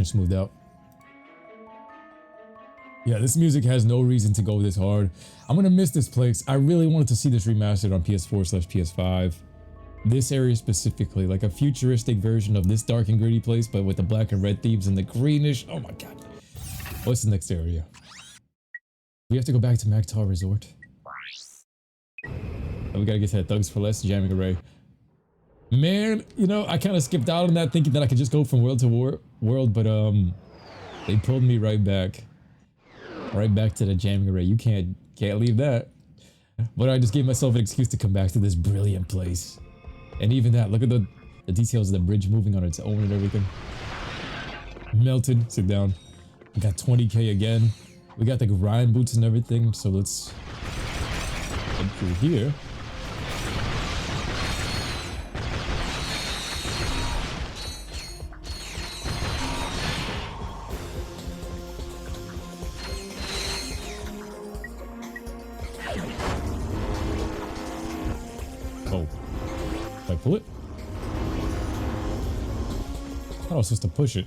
Smoothed out. Yeah, this music has no reason to go this hard. I'm gonna miss this place. I really wanted to see this remastered on PS4/PS5. This area specifically, like a futuristic version of this dark and gritty place, but with the black and red themes and the greenish. Oh my god. What's the next area? We have to go back to Magtar Resort. And we gotta get to that Thugs for Less jamming array. Man, you know, I kind of skipped out on that thinking that I could just go from world to world, but they pulled me right back. Right back to the jamming array. You can't leave that. But I just gave myself an excuse to come back to this brilliant place. And even that, look at the details of the bridge moving on its own and everything. Melted, sit down. We got 20k again. We got the grind boots and everything, so let's head through here. Oh, did I pull it? I thought I was supposed to push it.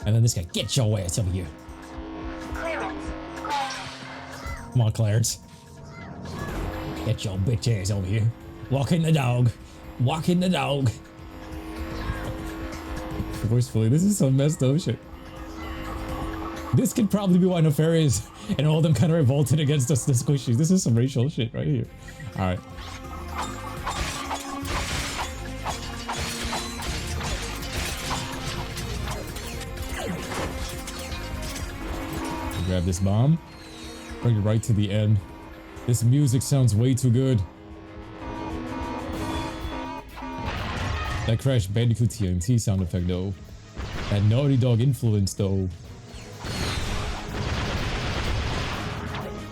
And then this guy, get your ass over here. Clearance. Come on, Clarence. Get your bitch ass over here. Walking the dog. Walking the dog. Forcefully, this is some messed up shit. This could probably be why Nefarious and all of them kind of revolted against us, the squishies. This is some racial shit right here. Alright. Grab this bomb. Bring it right to the end. This music sounds way too good. That Crash Bandicoot TNT sound effect though. That Naughty Dog influence though.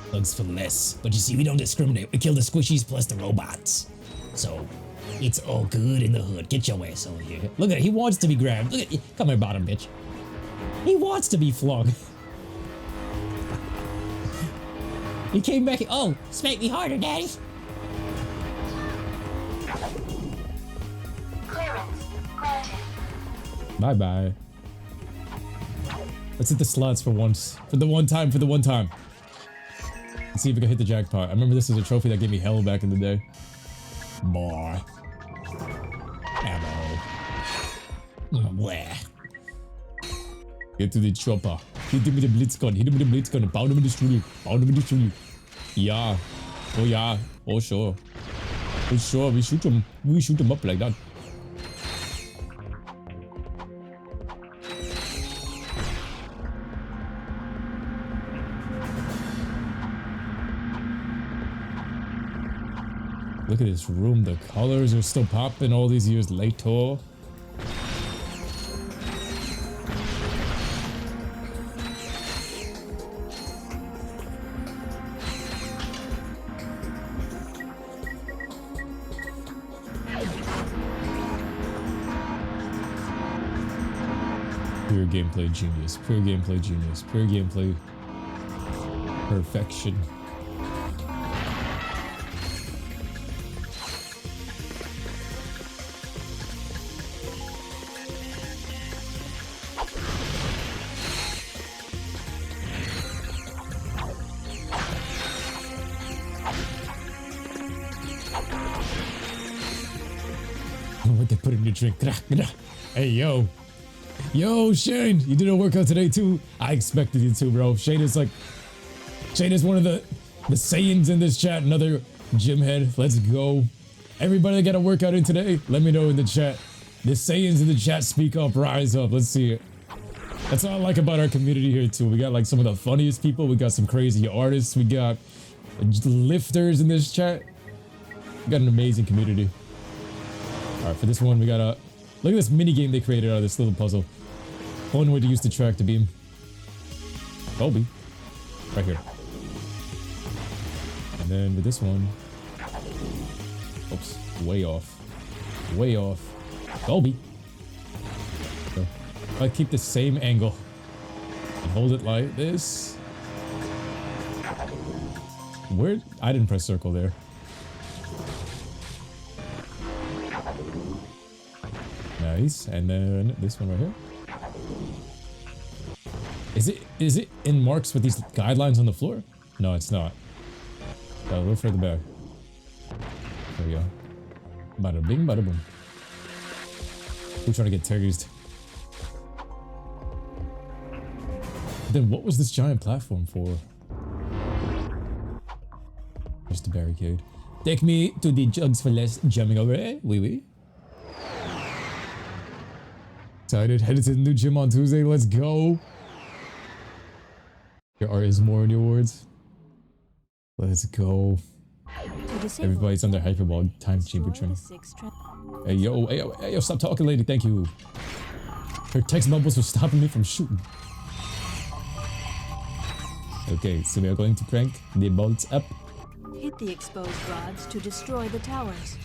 Thugs for less. But you see, we don't discriminate. We kill the squishies plus the robots. So, it's all good in the hood. Get your ass over here. Look at it. He wants to be grabbed. Look at it. Come here, bottom bitch. He wants to be flung. He came back. Oh, smack me harder, daddy. Clearance. Granted. Bye bye. Let's hit the slots for once. For the one time. Let's see if we can hit the jackpot. I remember this was a trophy that gave me hell back in the day. Boy. Ammo. Where? Get to the chopper. Hit him with the Blitzgun. Hit him with the Blitzgun and pound him in the studio. Pound him in the studio. Yeah. Oh yeah. Oh sure. Oh sure. We shoot him. We shoot him up like that. Look at this room. The colors are still popping all these years later. Pure gameplay genius. Pure gameplay genius. Pure gameplay perfection. What they put in your drink. Hey, yo. Yo, Shane, you did a workout today too? I expected you to, bro. Shane is one of the Saiyans in this chat, another gym head. Let's go. Everybody that got a workout in today, let me know in the chat. The Saiyans in the chat, speak up, rise up. Let's see it. That's what I like about our community here too. We got like some of the funniest people. We got some crazy artists. We got lifters in this chat. We got an amazing community. All right, for this one, we got a look at this mini game they created out of this little puzzle. One way to use the tractor beam. Colby, right here. And then with this one, oops, way off, way off. Colby. So if I keep the same angle and hold it like this, where I didn't press circle there. Nice. And then this one right here. Is it in marks with these guidelines on the floor? No, it's not. A little further back. There we go. Bada bing, bada boom. We're trying to get tased. Then what was this giant platform for? Just a barricade. Take me to the jugs for less jamming over there. Oui. Excited. Headed to the new gym on Tuesday. Let's go. There is more in your words. Let's go. Everybody's on their hyperball time chamber training. Hey yo, stop talking, lady. Thank you. Her text bubbles were stopping me from shooting. Okay, so we are going to crank the bolts up. Hit the exposed rods to destroy the towers.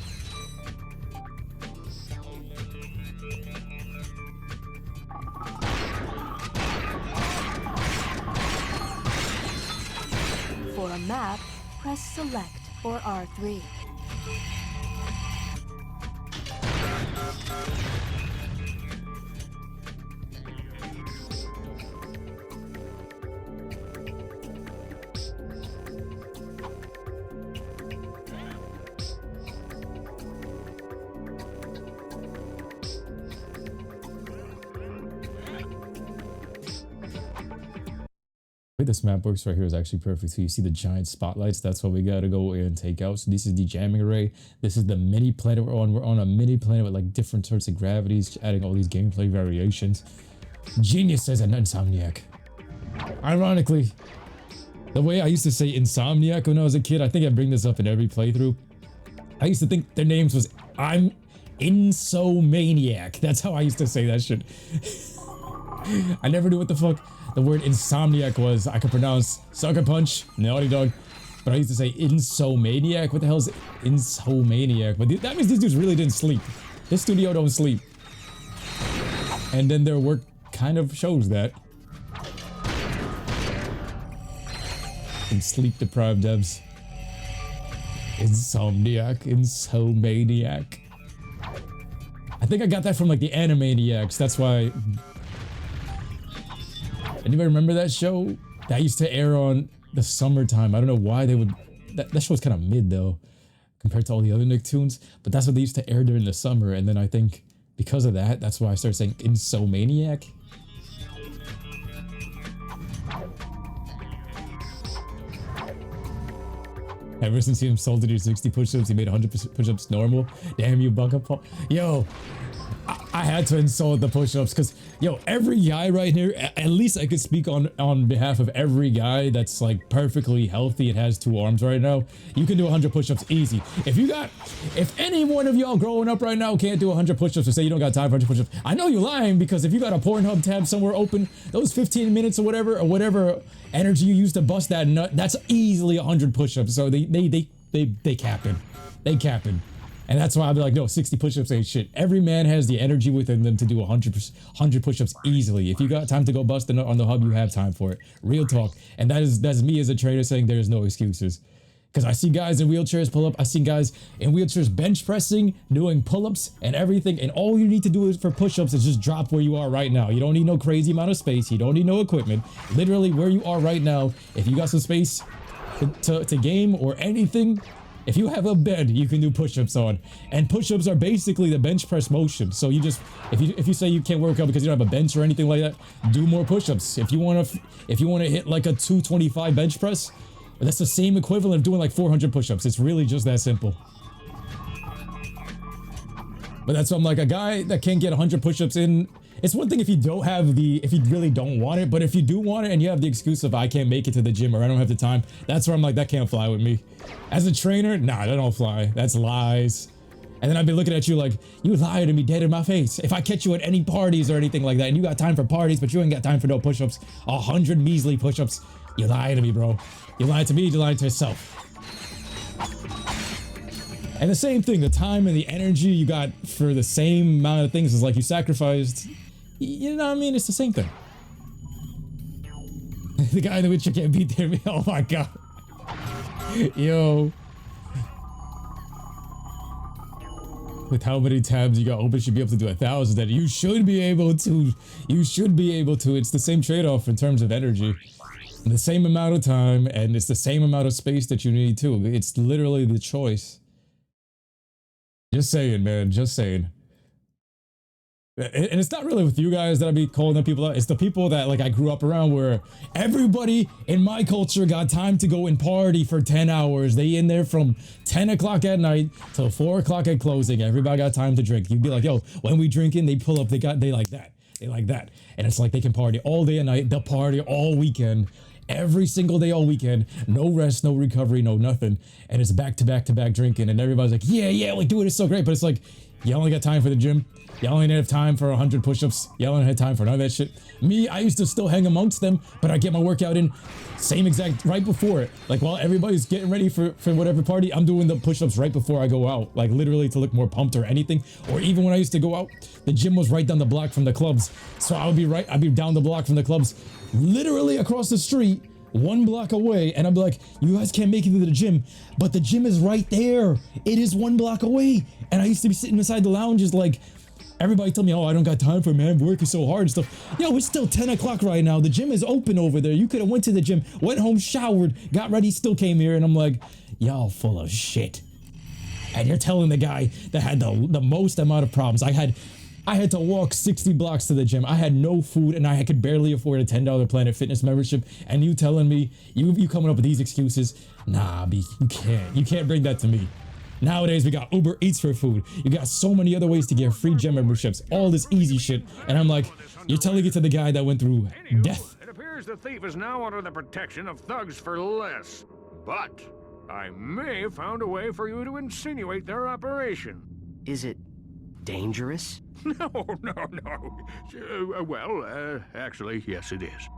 For a map, press select or R3. The way this map works right here is actually perfect. So you see the giant spotlights. That's what we gotta go and take out. So this is the jamming array. This is the mini planet we're on. We're on a mini planet with like different sorts of gravities, adding all these gameplay variations. Genius as an insomniac. Ironically, the way I used to say insomniac when I was a kid, I think I bring this up in every playthrough. I used to think their names was I'm Insomaniac. That's how I used to say that shit. I never knew what the fuck the word insomniac was. I could pronounce sucker punch, naughty dog, but I used to say insomaniac. What the hell is insomaniac? But that means these dudes really didn't sleep. This studio don't sleep. And then their work kind of shows that. And sleep deprived devs. Insomaniac. I think I got that from like the Animaniacs. That's why. Anybody remember that show? That used to air on the summertime. I don't know why they would. That show was kind of mid though, compared to all the other Nicktoons. But that's what they used to air during the summer. And then I think because of that, that's why I started saying Insomaniac. Ever since he insulted your 60 push-ups, he made 100 push-ups normal. Damn you, DragonBallPaul. Yo, I had to insult the push-ups because, yo, every guy right here, at least I could speak on behalf of every guy that's like perfectly healthy and has 2 arms right now. You can do 100 push-ups easy. If any one of y'all growing up right now can't do 100 push-ups or say you don't got time for 100 push-ups, I know you're lying, because if you got a Pornhub tab somewhere open, those 15 minutes or whatever energy you use to bust that nut, that's easily 100 push-ups. So they capping. They capping. And that's why I'll be like, no, 60 push-ups ain't shit. Every man has the energy within them to do 100 push-ups easily. If you got time to go bust a nut on the hub, you have time for it. Real talk. And that's me as a trainer saying there's no excuses. Because I see guys in wheelchairs pull up. I see guys in wheelchairs bench pressing, doing pull-ups and everything. And all you need to do is for push-ups is just drop where you are right now. You don't need no crazy amount of space. You don't need no equipment. Literally where you are right now. If you got some space to game or anything, if you have a bed, you can do push-ups on. And push-ups are basically the bench press motion. So you just, if you say you can't work out because you don't have a bench or anything like that, do more push-ups. If you want to hit like a 225 bench press, that's the same equivalent of doing like 400 push-ups. It's really just that simple. But that's what I'm like, a guy that can't get 100 push-ups in. It's one thing if you don't have if you really don't want it, but if you do want it and you have the excuse of I can't make it to the gym or I don't have the time, that's where I'm like, that can't fly with me. As a trainer, nah, that don't fly. That's lies. And then I'd be looking at you like, you lie to me dead in my face. If I catch you at any parties or anything like that and you got time for parties, but you ain't got time for no push-ups, 100 measly push-ups, you lie to me, bro. You lied to me, you lied to yourself. And the same thing, the time and the energy you got for the same amount of things is like you sacrificed. You know what I mean? It's the same thing. The guy in the Witcher can't beat there. Oh my god. with how many tabs you got open, should be able to do 1,000. That you should be able to. You should be able to. It's the same trade-off in terms of energy, the same amount of time, and it's the same amount of space that you need too. It's literally the choice. Just saying, man. Just saying. And it's not really with you guys that I be calling them people out. It's the people that like I grew up around, where everybody in my culture got time to go and party for 10 hours. They in there from 10 o'clock at night till 4 o'clock at closing. Everybody got time to drink. You'd be like, yo, when we drinking, they pull up, they like that. They like that. And it's like they can party all day and night. They'll party all weekend. Every single day, all weekend. No rest, no recovery, no nothing. And it's back to back to back drinking. And everybody's like, yeah, like do it. It's so great. But it's like, you only got time for the gym. You only have time for 100 push-ups. You only had time for none of that shit. Me, I used to still hang amongst them, but I get my workout in same exact right before it. Like while everybody's getting ready for whatever party, I'm doing the push-ups right before I go out. Like literally to look more pumped or anything. Or even when I used to go out, the gym was right down the block from the clubs. So I'd be down the block from the clubs, literally across the street, 1 block away, and I'd be like, you guys can't make it to the gym, but the gym is right there. It is 1 block away. And I used to be sitting beside the lounges like, everybody tell me, oh, I don't got time for it, man. Work is so hard and stuff. Yo, it's still 10 o'clock right now. The gym is open over there. You could have went to the gym, went home, showered, got ready, still came here. And I'm like, y'all full of shit. And you're telling the guy that had the most amount of problems. I had to walk 60 blocks to the gym. I had no food and I could barely afford a $10 Planet Fitness membership. And you telling me, you coming up with these excuses? Nah, B, you can't bring that to me. Nowadays, we got Uber Eats for food. You got so many other ways to get free gym memberships. All this easy shit. And I'm like, you're telling it to the guy that went through death. It appears the thief is now under the protection of thugs for less. But I may have found a way for you to insinuate their operation. Is it dangerous? No. Actually, yes, it is.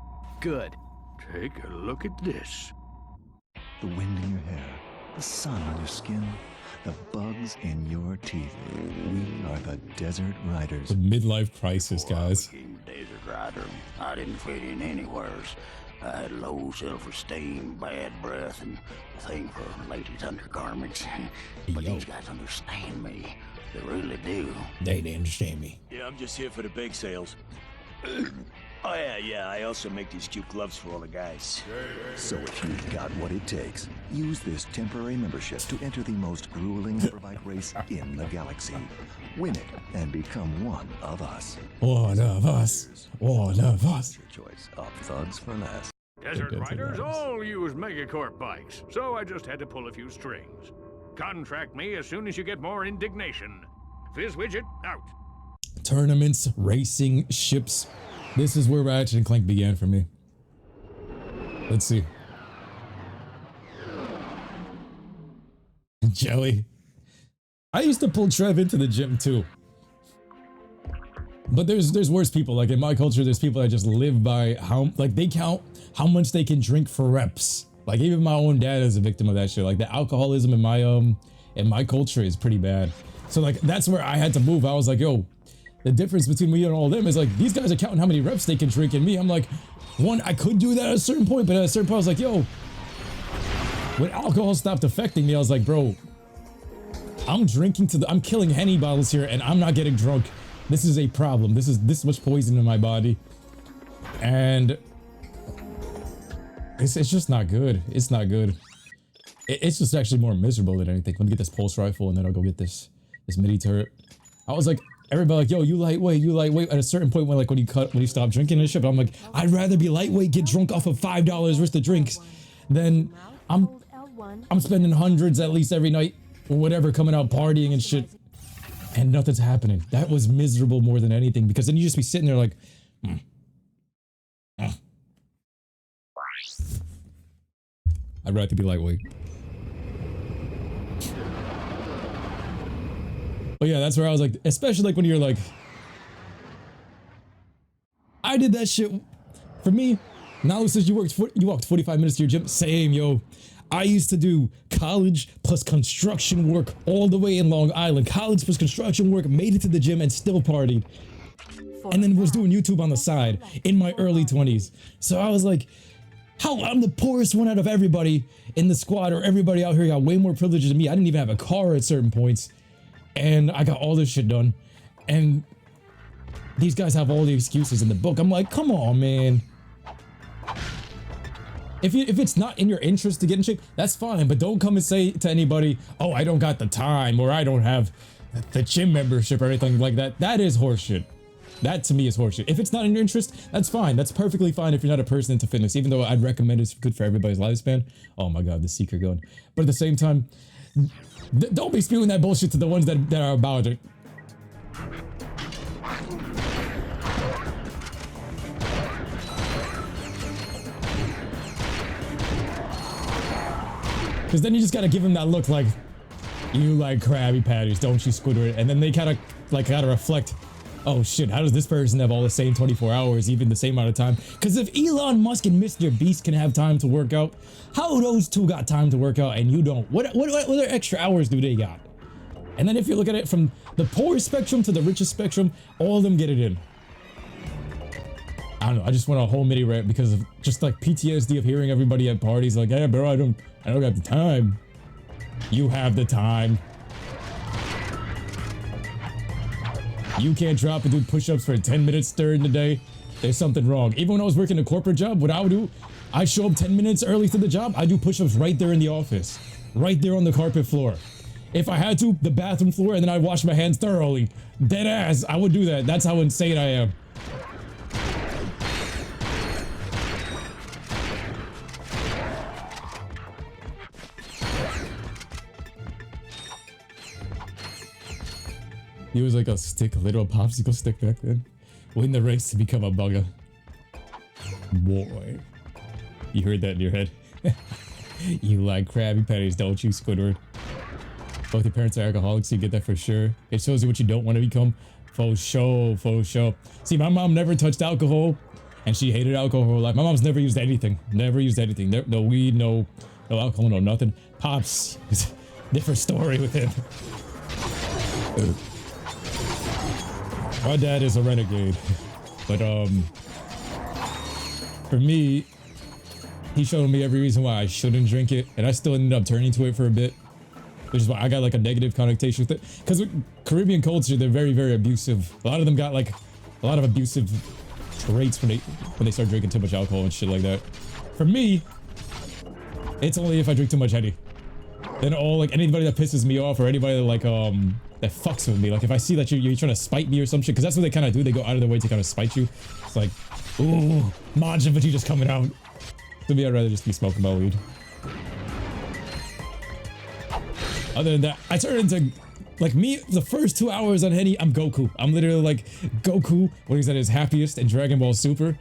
Good. Take a look at this. The wind in your hair, the sun on your skin, the bugs in your teeth. We are the Desert Riders. The midlife crisis, guys. King Desert Rider. I didn't fit in anywheres. I had low self-esteem, bad breath, and a thing for ladies' undergarments. But these guys understand me. They really do. They understand me. Yeah, I'm just here for the bake sales. Oh, yeah, I also make these cute gloves for all the guys. So if you've got what it takes, use this temporary membership to enter the most grueling superbike race in the galaxy. Win it and become one of us. One of us. One of us. Your choice of thugs for less. Desert Riders all use Megacorp bikes, so I just had to pull a few strings. Contract me as soon as you get more indignation. Fizzwidget, out. Tournaments, racing, ships. This is where Ratchet and Clank began for me. Let's see. Jelly. I used to pull Trev into the gym too. But there's worse people. Like in my culture, there's people that just live by how, like they count how much they can drink for reps. Like even my own dad is a victim of that shit. Like the alcoholism in my culture is pretty bad. So like that's where I had to move. I was like, yo, the difference between me and all of them is like these guys are counting how many reps they can drink, and me, I'm like, one, I could do that at a certain point, but at a certain point I was like, yo, when alcohol stopped affecting me, I was like, bro, I'm killing Henny bottles here and I'm not getting drunk. This is a problem. This is this much poison in my body. And it's just not good. It's not good. It's just actually more miserable than anything. Let me get this pulse rifle and then I'll go get this midi turret. I was like, everybody like, yo, you lightweight. At a certain point when you stop drinking and shit, but I'm like, I'd rather be lightweight, get drunk off of $5 worth of drinks than I'm spending hundreds at least every night or whatever, coming out partying and shit, and nothing's happening. That was miserable more than anything, because then you just be sitting there like, I'd rather be lightweight. But yeah, that's where I was like, especially like when you're like, I did that shit. For me, now since you walked 45 minutes to your gym, same, yo. I used to do college plus construction work all the way in Long Island. College plus construction work, made it to the gym and still partied. And then was doing YouTube on the side in my early 20s. So I was like, I'm the poorest one out of everybody in the squad, or everybody out here got way more privileges than me. I didn't even have a car at certain points. and I got all this shit done, and these guys have all the excuses in the book. I'm like, come on, man. If it's not in your interest to get in shape, that's fine, but don't come and say to anybody, oh, I don't got the time, or I don't have the gym membership or anything like that. That is horseshit. That to me is horseshit. If it's not in your interest, that's fine. That's perfectly fine if you're not a person into fitness, even though I'd recommend it's good for everybody's lifespan. Oh my god, the secret gun. But at the same time, don't be spewing that bullshit to the ones that are about it. Because then you just gotta give them that look like, you like Krabby Patties, don't you, Squidward? And then they kind of like gotta reflect, oh shit, how does this person have all the same 24 hours, even the same amount of time? Because if Elon Musk and Mr. Beast can have time to work out, how those two got time to work out and you don't? What other extra hours do they got? And then if you look at it from the poorest spectrum to the richest spectrum, all of them get it in. I don't know, I just went on a whole mini rant because of just like PTSD of hearing everybody at parties like, hey bro, I don't got the time. You have the time. You can't drop and do push-ups for 10 minutes during the day. There's something wrong. Even when I was working a corporate job, what I would do, I show up 10 minutes early to the job, I do push-ups right there in the office. Right there on the carpet floor. If I had to, the bathroom floor, and then I'd wash my hands thoroughly. Dead ass, I would do that. That's how insane I am. He was like a stick, a literal popsicle stick back then. Win the race to become a bugger. Boy. You heard that in your head. You like Krabby Patties, don't you, Squidward? Both your parents are alcoholics, so you get that for sure. It shows you what you don't want to become. Faux show, faux show. See, my mom never touched alcohol, and she hated alcohol. Like, my mom's never used anything. Never used anything. No weed, no alcohol, no nothing. Pops, different story with him. My dad is a renegade, but for me, he showed me every reason why I shouldn't drink it, and I still ended up turning to it for a bit, which is why I got like a negative connotation with it. Because with Caribbean culture, they're very, very abusive. A lot of them got like a lot of abusive traits when they start drinking too much alcohol and shit like that. For me, it's only if I drink too much Henny. Then all like anybody that pisses me off or anybody that like that fucks with me, like if I see that you're trying to spite me or some shit, because that's what they kind of do. They go out of their way to kind of spite you. It's like, ooh, Majin Vegeta's coming out. To me, I'd rather just be smoking my weed. Other than that, I turn into, like me, the first 2 hours on Henny, I'm Goku. I'm literally like Goku when he's at his happiest in Dragon Ball Super.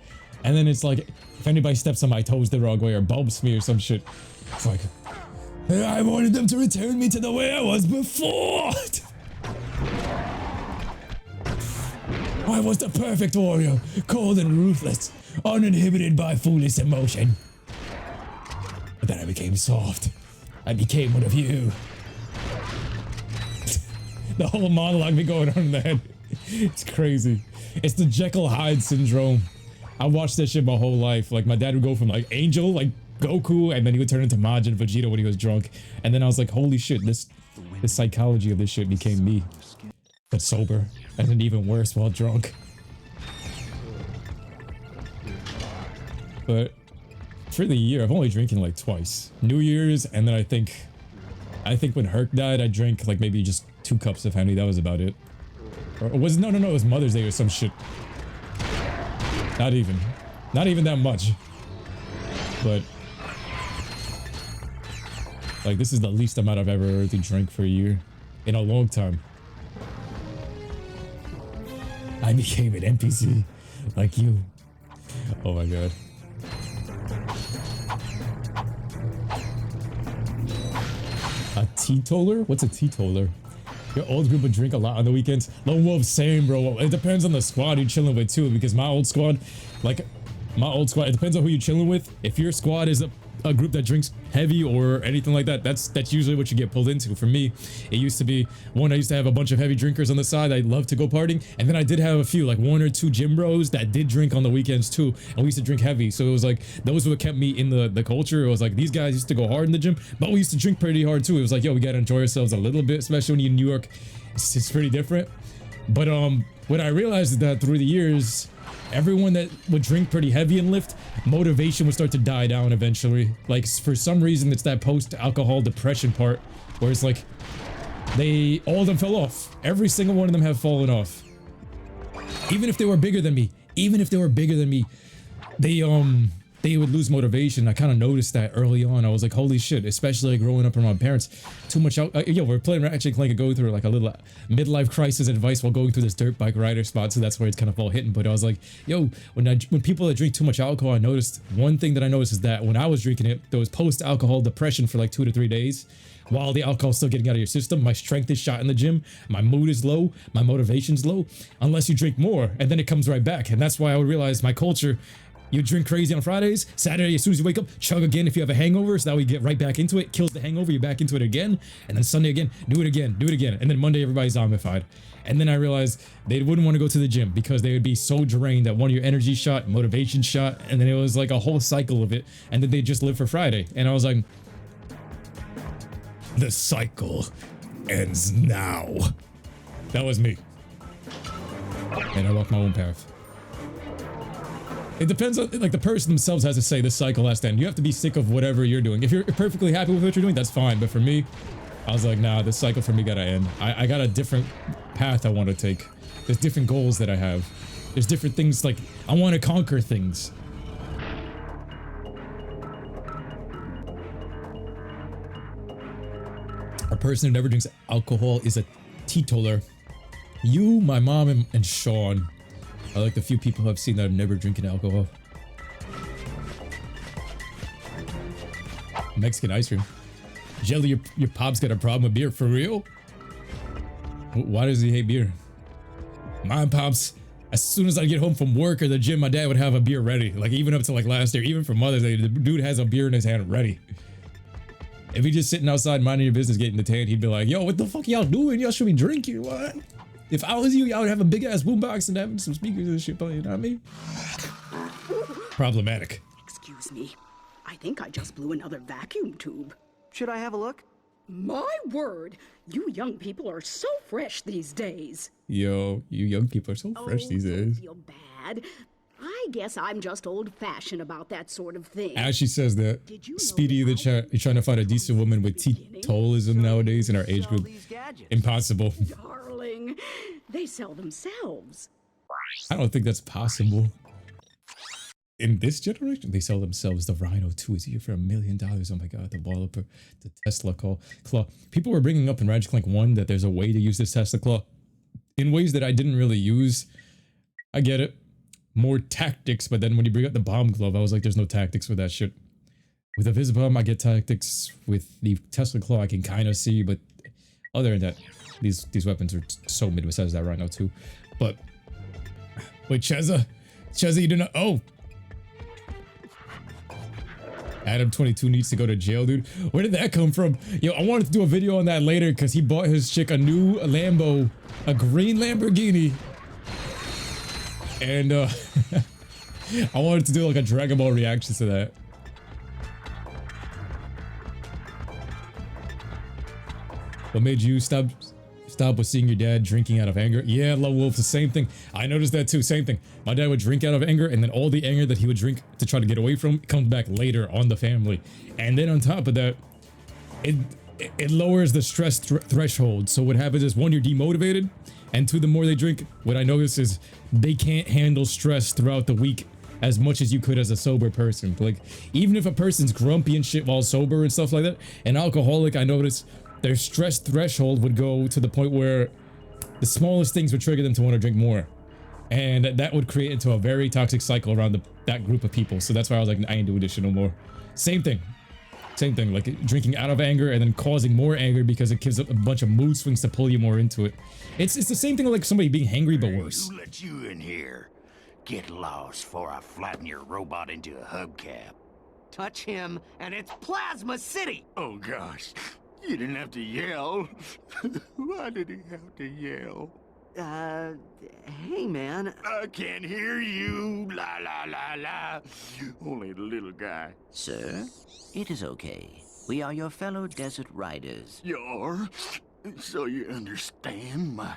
And then it's like, if anybody steps on my toes the wrong way or bumps me or some shit, it's like, I wanted them to return me to the way I was before. I was the perfect warrior, cold and ruthless, uninhibited by foolish emotion. But then I became soft. I became one of you. The whole monologue be going on in the head. It's crazy. It's the Jekyll Hyde syndrome. I watched that shit my whole life. Like, my dad would go from like Angel, like Goku, and then he would turn into Majin Vegeta when he was drunk. And then I was like, holy shit, this psychology of this shit became me. But sober. And then even worse while drunk. But for the year, I've only drinking like twice. New Year's, and then I think when Herc died, I drank like maybe just 2 cups of Henny. That was about it. Or was no, it was Mother's Day or some shit. Not even that much. But like, this is the least amount I've ever really drank for a year in a long time. I became an NPC like you. Oh my god. A teetotaler? What's a teetotaler? Your old group would drink a lot on the weekends. Lone Wolf, same, bro. It depends on the squad you're chilling with too, because my old squad, it depends on who you're chilling with. If your squad is a group that drinks heavy or anything like that, that's usually what you get pulled into. For me, it used to be one, I used to have a bunch of heavy drinkers on the side. I loved to go partying, and then I did have a few, like 1 or 2 gym bros that did drink on the weekends too, and we used to drink heavy. So it was like those were what kept me in the culture. It was like these guys used to go hard in the gym, but we used to drink pretty hard too. It was like, yo, we gotta enjoy ourselves a little bit, especially when you're in New York. It's pretty different. But what I realized is that through the years, everyone that would drink pretty heavy and lift, motivation would start to die down eventually. Like, for some reason, it's that post-alcohol depression part where it's like all of them fell off. Every single one of them have fallen off. Even if they were bigger than me, they would lose motivation. I kind of noticed that early on. I was like, holy shit, especially like growing up around my parents. Too much yo, we're playing Ratchet and Clank and go through like a little midlife crisis advice while going through this dirt bike rider spot, so that's where it's kind of all hitting. But I was like, yo, when people that drink too much alcohol, I noticed one thing that I noticed is that when I was drinking it, there was post-alcohol depression for like 2 to 3 days. While the alcohol's still getting out of your system, my strength is shot in the gym, my mood is low, my motivation's low, unless you drink more, and then it comes right back. And that's why I would realize my culture, you drink crazy on Fridays, Saturday, as soon as you wake up, chug again if you have a hangover, so that we get right back into it, kills the hangover, you're back into it again, and then Sunday again, do it again, and then Monday everybody's zombified. And then I realized they wouldn't want to go to the gym because they would be so drained that one of your energy shot, motivation shot, and then it was like a whole cycle of it, and then they just live for Friday. And I was like, the cycle ends now. That was me. And I walked my own path. It depends on, like, the person themselves has to say this cycle has to end. You have to be sick of whatever you're doing. If you're perfectly happy with what you're doing, that's fine. But for me, I was like, nah, this cycle for me gotta end. I got a different path I want to take. There's different goals that I have. There's different things, like, I want to conquer things. A person who never drinks alcohol is a teetotaler. You, my mom, and Sean are like the few people who I've seen that are never drinking alcohol. Mexican ice cream. Jelly, your pop's got a problem with beer, for real? Why does he hate beer? My pops, as soon as I get home from work or the gym, my dad would have a beer ready. Like, even up to like last year, even for Mother's Day, the dude has a beer in his hand ready. If he just sitting outside minding your business getting the tan, he'd be like, yo, what the fuck y'all doing? Y'all should be drinking, what? If I was you, y'all would have a big ass boombox and having some speakers and shit playing, you know what I mean? Problematic. Excuse me. I think I just blew another vacuum tube. Should I have a look? My word, you young people are so fresh these days. Yo, you young people are so fresh these days. Don't feel bad. I guess I'm just old-fashioned about that sort of thing. As she says that, Speedy in the chat, you're trying to find a decent woman with teetolism nowadays in our age group. Impossible. Darling, they sell themselves. I don't think that's possible. In this generation, they sell themselves. The Rhino 2 is here for $1 million. Oh my god, the Walloper, the Tesla claw. People were bringing up in Ratchet and Clank 1 that there's a way to use this Tesla claw in ways that I didn't really use. I get it. More tactics, but then when you bring up the bomb glove, I was like, there's no tactics with that shit. With the Visibomb, I get tactics. With the Tesla claw, I can kind of see, but other than that, these weapons are so mid besides that Rhino 2. But wait, Cheza, you do not. Oh, Adam 22 needs to go to jail, dude. Where did that come from? Yo, I wanted to do a video on that later because he bought his chick a new Lambo, a green Lamborghini. And I wanted to do like a Dragon Ball reaction to that. What made you stop with seeing your dad drinking out of anger? Yeah, Low Wolf, the same thing. I noticed that too, same thing. My dad would drink out of anger, and then all the anger that he would drink to try to get away from comes back later on the family. And then on top of that, it lowers the stress threshold. So what happens is, one, you're demotivated, and two, the more they drink, what I notice is they can't handle stress throughout the week as much as you could as a sober person. Like, even if a person's grumpy and shit while sober and stuff like that, an alcoholic, I notice their stress threshold would go to the point where the smallest things would trigger them to want to drink more. And that would create into a very toxic cycle around that group of people. So that's why I was like, I ain't doing this shit no more. Same thing, like drinking out of anger and then causing more anger because it gives up a bunch of mood swings to pull you more into it. It's the same thing like somebody being hangry, but worse. Who let you in here? Get lost before I flatten your robot into a hubcap. touch him, and it's Plasma City! Oh gosh, you didn't have to yell. Why did he have to yell? Hey man. I can't hear you. La la la la. Only the little guy. Sir, it is okay. We are your fellow desert riders. You're? So you understand my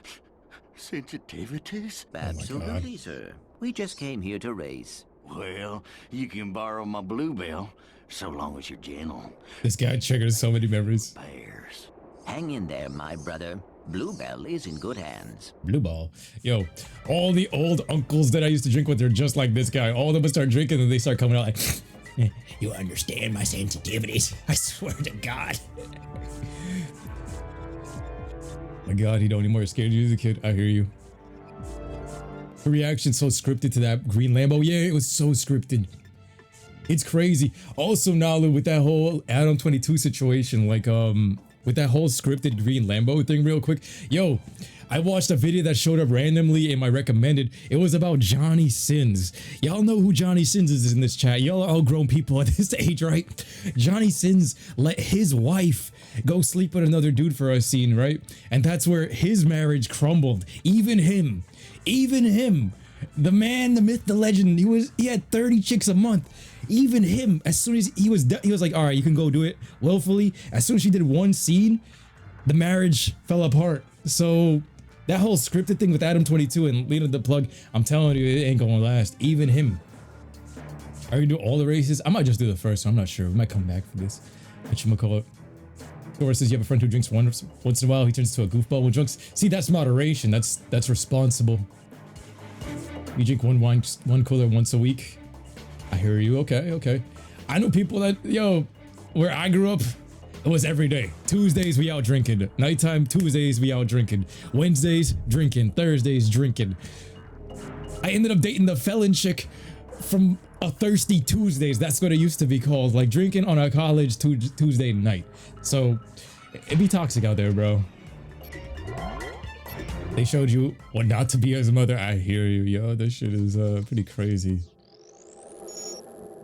sensitivities? Absolutely, sir. We just came here to race. Well, you can borrow my bluebell, so long as you're gentle. This guy triggers so many memories. Bears. Hang in there, my brother. Bluebell is in good hands. Blue ball. Yo, all the old uncles that I used to drink with, they're just like this guy. All of them would start drinking and they start coming out like, You understand my sensitivities? I swear to God. My God, he don't anymore. Scared you as a kid. I hear you. The reaction so scripted to that green Lambo. Yeah, it was so scripted. It's crazy. Also, Nalu, with that whole Adam 22 situation, like, with that whole scripted green Lambo thing real quick. Yo, I watched a video that showed up randomly in my recommended. It was about Johnny Sins. Y'all know who Johnny Sins is in this chat. Y'all are all grown people at this age, right? Johnny Sins let his wife go sleep with another dude for a scene, right? And that's where his marriage crumbled. Even him, the man, the myth, the legend, he had 30 chicks a month. Even him, as soon as he was like, all right, you can go do it willfully. As soon as she did one scene, the marriage fell apart. So that whole scripted thing with Adam 22 and Lena the Plug, I'm telling you, it ain't gonna last. Even him. Are you gonna do all the races? I might just do the first one. I'm not sure. We might come back for this. Whatchamacallit. Dora says you have a friend who drinks once in a while. He turns into a goofball with drunks. See, that's moderation. That's responsible. You drink one cooler once a week. I hear you. Okay. I know people that, yo, where I grew up, it was every day. Tuesdays, we out drinking. Nighttime, Tuesdays, we out drinking. Wednesdays, drinking. Thursdays, drinking. I ended up dating the felon chick from a Thirsty Tuesdays. That's what it used to be called. Like drinking on a college Tuesday night. So, it'd be toxic out there, bro. They showed you what not to be as a mother. I hear you, yo. This shit is pretty crazy.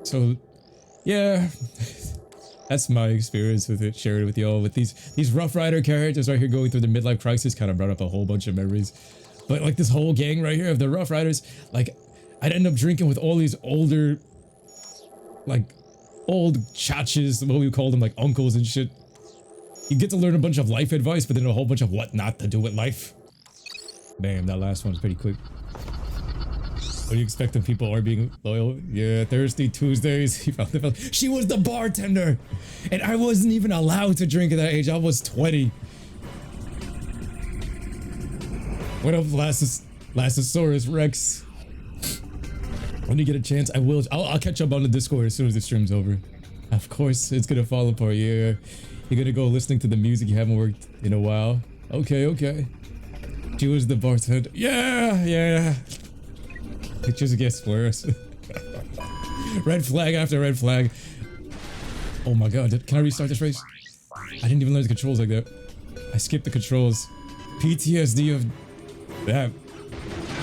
So, yeah, that's my experience with it, shared with y'all. With these Rough Rider characters right here going through the midlife crisis kind of brought up a whole bunch of memories. But like this whole gang right here of the Rough Riders, like I'd end up drinking with all these older, like old chachas, what we call them, like uncles and shit. You get to learn a bunch of life advice, but then a whole bunch of what not to do with life. Bam, that last one's pretty quick. What do you expect when people are being loyal? Yeah, Thirsty Tuesdays. He found the She was the bartender, and I wasn't even allowed to drink at that age. I was 20. What up, Lassosaurus Rex? When you get a chance, I will. I'll catch up on the Discord as soon as the stream's over. Of course, it's gonna fall apart. Yeah, you're gonna go listening to the music you haven't worked in a while. Okay. She was the bartender. Yeah. It just gets worse. Red flag after red flag. Oh my god, can I restart this race? I didn't even learn the controls like that. I skipped the controls. PTSD of that.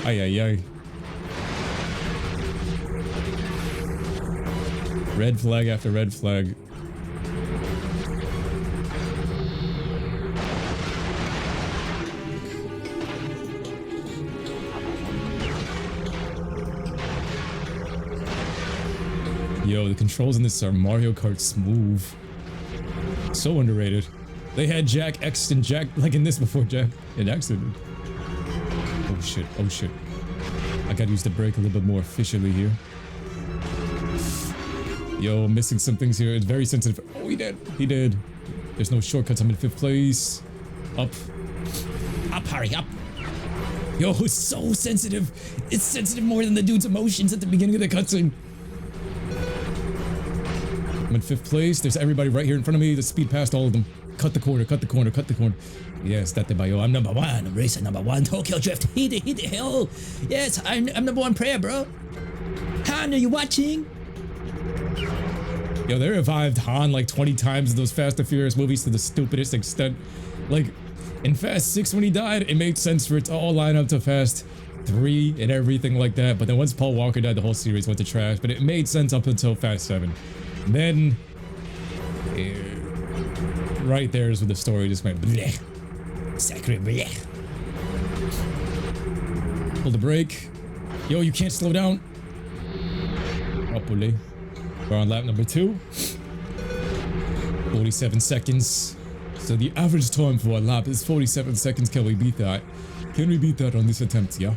Ay. Red flag after red flag. Yo, the controls in this are Mario Kart smooth. So underrated. They had Jack X and Jack, like in this before Jack and X did. Oh shit. I gotta use the brake a little bit more efficiently here. Yo, I'm missing some things here. It's very sensitive. Oh, he did. There's no shortcuts. I'm in 5th place. Up, hurry up. Yo, it's so sensitive. It's sensitive more than the dude's emotions at the beginning of the cutscene. I'm in 5th place. There's everybody right here in front of me. The speed past all of them. Cut the corner. Yes, that the bio. I'm number 1. I'm racer number 1. Tokyo Drift. Hit the hill. Yes, I'm number 1 player, bro. Han, are you watching? Yo, they revived Han like 20 times in those Fast and Furious movies to the stupidest extent. Like, in Fast 6 when he died, it made sense for it to all line up to Fast 3 and everything like that. But then once Paul Walker died, the whole series went to trash. But it made sense up until Fast 7. Then, right there is where the story just went bleh. Sacre bleh. Pull the brake. Yo, you can't slow down. Hopefully. We're on lap number 2. 47 seconds. So the average time for a lap is 47 seconds. Can we beat that? Can we beat that on this attempt, yeah?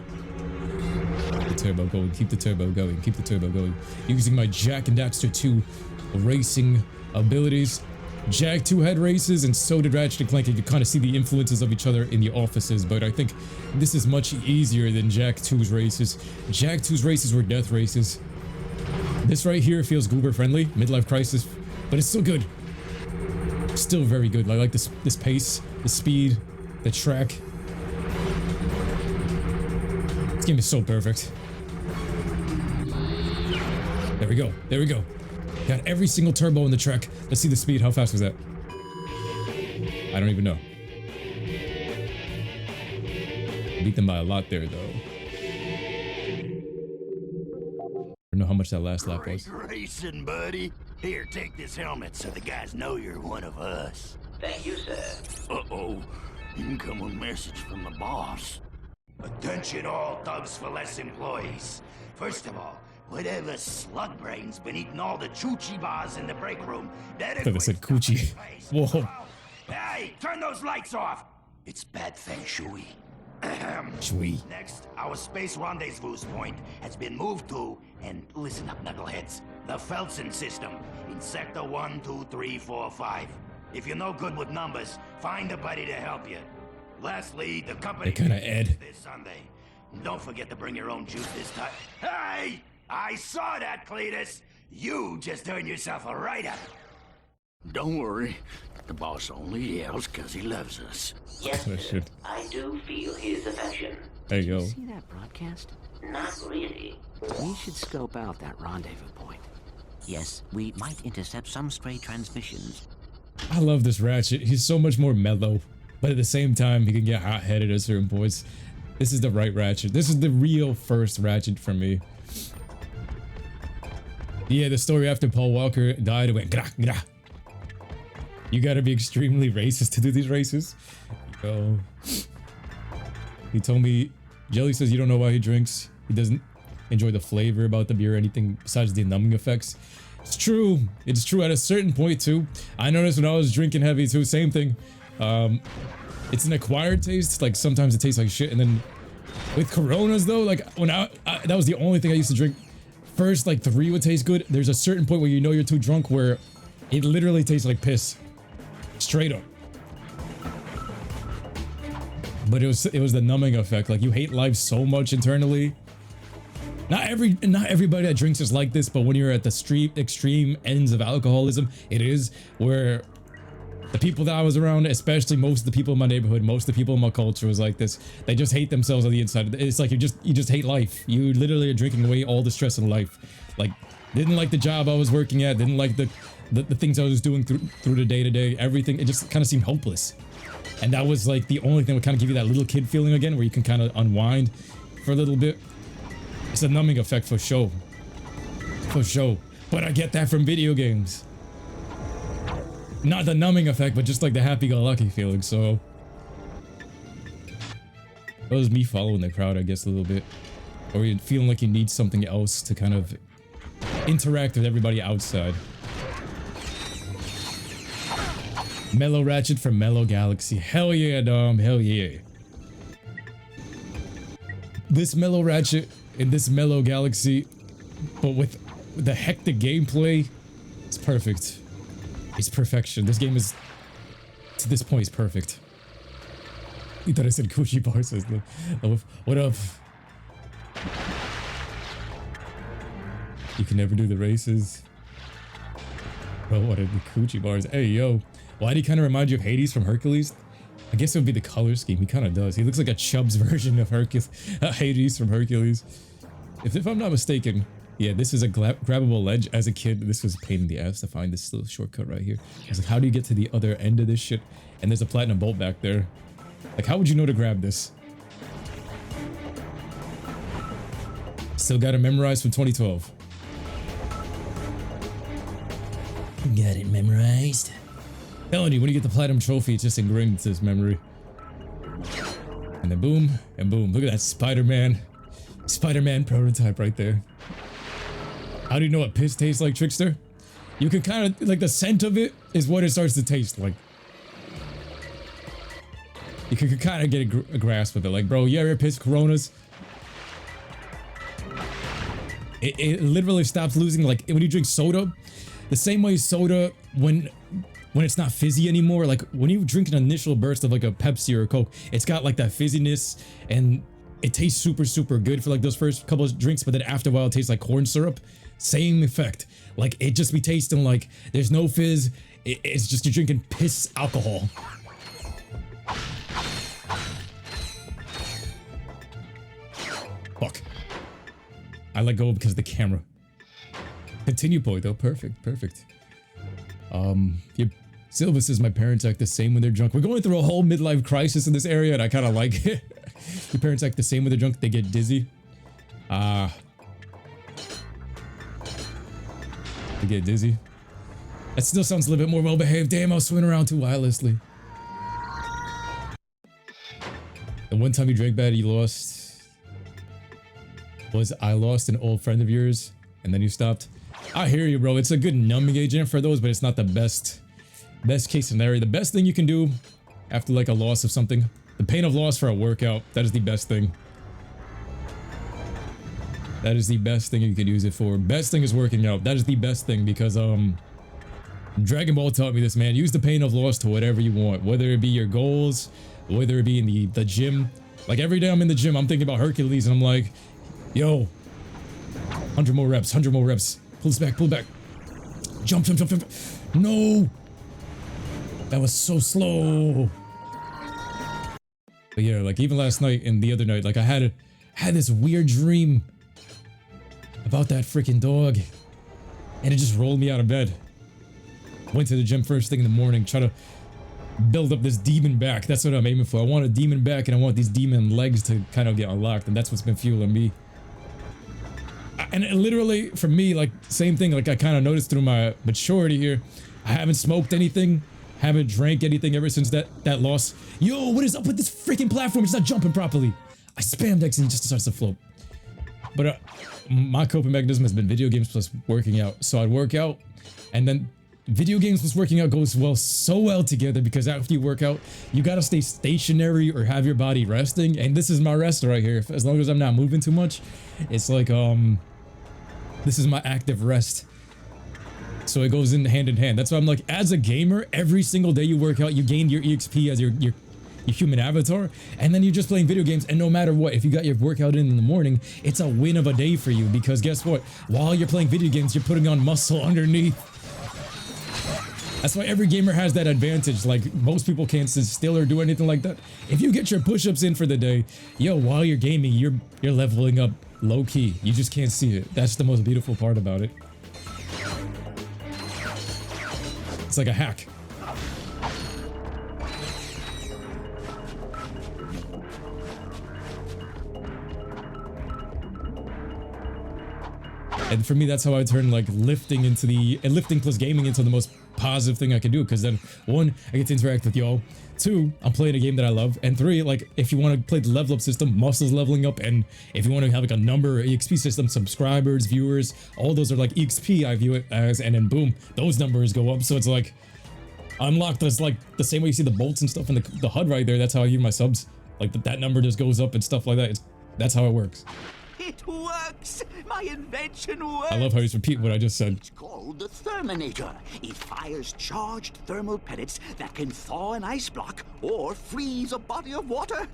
Keep the turbo going, keep the turbo going, keep the turbo going. Using my Jak and Daxter 2 racing abilities. Jak 2 had races, and so did Ratchet and Clank. You could kind of see the influences of each other in the offices, but I think this is much easier than Jak 2's races. Jak 2's races were death races. This right here feels goober friendly, midlife crisis, but it's still good. Still very good. I like this pace, the speed, the track. This game is so perfect. There we go. There we go. Got every single turbo in the track. Let's see the speed. How fast was that? I don't even know. Beat them by a lot there, though. I don't know how much that last lap was. Racing, buddy. Here, take this helmet so the guys know you're one of us. Thank you, sir. Uh-oh. Incoming message from the boss. Attention all Thugs for Less employees. First of all, whatever slug brain's been eating all the choochie bars in the break room, that I thought they said coochie. Whoa. Hey, turn those lights off! It's bad feng shui. Shui. Next, our space rendezvous point has been moved to, and listen up, knuckleheads, the Felsen system in Sector 1, 2, 3, 4, 5. If you're no good with numbers, find a buddy to help you. Lastly, the company They kinda Ed. this Sunday. Don't forget to bring your own juice this time. Hey! I saw that, Cletus! You just earned yourself a write-up. Don't worry. The boss only yells because he loves us. Yes, Oh, sir. shit. I do feel his affection. There you go. See that broadcast? Not really. We should scope out that rendezvous point. Yes, we might intercept some stray transmissions. I love this Ratchet. He's so much more mellow, but at the same time, he can get hot-headed at certain points. This is the right Ratchet. This is the real first Ratchet for me. Yeah, the story after Paul Walker died, it went grah, grah. You gotta be extremely racist to do these races. Yo. He told me, Jelly says you don't know why he drinks. He doesn't enjoy the flavor about the beer or anything besides the numbing effects. It's true. It's true at a certain point too. I noticed when I was drinking heavy too, same thing. It's an acquired taste. Like sometimes it tastes like shit, and then with Coronas though, like when I that was the only thing I used to drink. First, like 3 would taste good. There's a certain point where you know you're too drunk where it literally tastes like piss. Straight up. But it was the numbing effect. Like you hate life so much internally. Not everybody that drinks is like this, but when you're at the extreme ends of alcoholism, it is where the people that I was around, especially most of the people in my neighborhood, most of the people in my culture was like this. They just hate themselves on the inside. It's like you just hate life. You literally are drinking away all the stress in life. Like didn't like the job I was working at, didn't like the things I was doing through the day-to-day, everything. It just kind of seemed hopeless. And that was like the only thing that would kind of give you that little kid feeling again, where you can kind of unwind for a little bit. It's a numbing effect for sure. For sure. But I get that from video games. Not the numbing effect, but just like the happy-go-lucky feeling, so... That was me following the crowd, I guess, a little bit. Or you're feeling like you need something else to kind of interact with everybody outside. Mellow Ratchet from Mellow Galaxy. Hell yeah, Dom. Hell yeah. This Mellow Ratchet in this Mellow Galaxy, but with the hectic gameplay, it's perfect. It's perfection. This game is, to this point, is perfect. You thought I said coochie bar, says the, oh, what up? You can never do the races. Bro, what are the coochie bars? Hey, yo. Why do he kind of remind you of Hades from Hercules? I guess it would be the color scheme. He kind of does. He looks like a Chubbs version of Hades from Hercules. If I'm not mistaken, yeah, this is a grabbable ledge. As a kid, this was a pain in the ass to find this little shortcut right here. I was like, how do you get to the other end of this shit? And there's a platinum bolt back there. Like, how would you know to grab this? Still got to memorize from 2012. Got it memorized. Telling you, when you get the platinum trophy, it's just ingrained into this memory. And then boom, and boom. Look at that Spider-Man prototype right there. How do you know what piss tastes like, Trickster? You can kind of, like, the scent of it is what it starts to taste like. You can kind of get a grasp of it. Like, bro, you ever piss Coronas? It literally stops losing, like, when you drink soda, the same way soda, when it's not fizzy anymore, like, when you drink an initial burst of, like, a Pepsi or a Coke, it's got, like, that fizziness, and it tastes super, super good for, like, those first couple of drinks, but then after a while, it tastes like corn syrup. Same effect. Like, it just be tasting like there's no fizz. It's just you're drinking piss alcohol. Fuck. I let go because of the camera. Continue point though. Perfect. Perfect. Silva says my parents act the same when they're drunk. We're going through a whole midlife crisis in this area, and I kind of like it. Your parents act the same when they're drunk. They get dizzy. They get dizzy. That still sounds a little bit more well-behaved. Damn, I was swimming around too wirelessly. The one time you drank bad, you lost. Was I lost an old friend of yours, and then you stopped? I hear you, bro. It's a good numbing agent for those, but it's not the best case scenario. The best thing you can do after like a loss of something, the pain of loss for a workout, that is the best thing. That is the best thing you can use it for. Best thing is working out. That is the best thing because Dragon Ball taught me this, man. Use the pain of loss to whatever you want, whether it be your goals, whether it be in the gym. Like every day I'm in the gym, I'm thinking about Hercules and I'm like, yo, 100 more reps, 100 more reps. Pull this back, pull it back. Jump, jump, jump, jump. No. That was so slow. But yeah, like even last night and the other night, like I had this weird dream about that freaking dog, and it just rolled me out of bed. Went to the gym first thing in the morning, try to build up this demon back. That's what I'm aiming for. I want a demon back, and I want these demon legs to kind of get unlocked, and that's what's been fueling me. And it literally, for me, like, same thing, like I kind of noticed through my maturity here, I haven't smoked anything, haven't drank anything ever since that loss. Yo, what is up with this freaking platform? It's not jumping properly. I spammed X and it just starts to float. But my coping mechanism has been video games plus working out. So I'd work out, and then video games plus working out goes so well together because after you work out, you gotta stay stationary or have your body resting. And this is my rest right here. As long as I'm not moving too much, it's like this is my active rest. So it goes in hand in hand. That's why I'm like, as a gamer, every single day you work out, you gain your EXP as your human avatar, and then you're just playing video games, and no matter what, if you got your workout in the morning, it's a win of a day for you, because guess what? While you're playing video games, you're putting on muscle underneath. That's why every gamer has that advantage. Like, most people can't sit still or do anything like that. If you get your push-ups in for the day, yo, while you're gaming, you're leveling up low-key. You just can't see it. That's the most beautiful part about it. It's like a hack. And for me, that's how I turn like lifting plus gaming into the most positive thing I can do. Because then, one, I get to interact with y'all. Two, I'm playing a game that I love. And three, like if you want to play the level up system, muscles leveling up. And if you want to have like a number, EXP system, subscribers, viewers, all those are like EXP, I view it as. And then boom, those numbers go up. So it's like unlocked as like the same way you see the bolts and stuff in the HUD right there. That's how I view my subs. Like that number just goes up and stuff like that. That's how it works. It works! My invention works! I love how you repeat what I just said. It's called the Therminator. It fires charged thermal pellets that can thaw an ice block or freeze a body of water.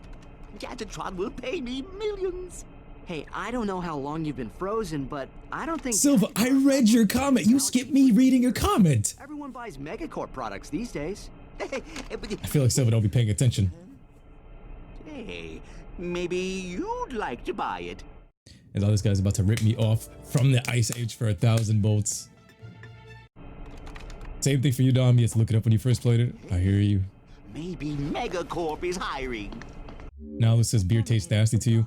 Gadgetron will pay me millions. Hey, I don't know how long you've been frozen, but I don't think... Silva, I read your comment. You skipped me reading your comment. Everyone buys Megacorp products these days. I feel like Silva don't be paying attention. Hey, maybe you'd like to buy it. And all this guy's about to rip me off from the Ice Age for 1,000 bolts. Same thing for you, Dom. You have to look it up when you first played it. I hear you. Maybe Megacorp is hiring. Now this says beer tastes nasty to you.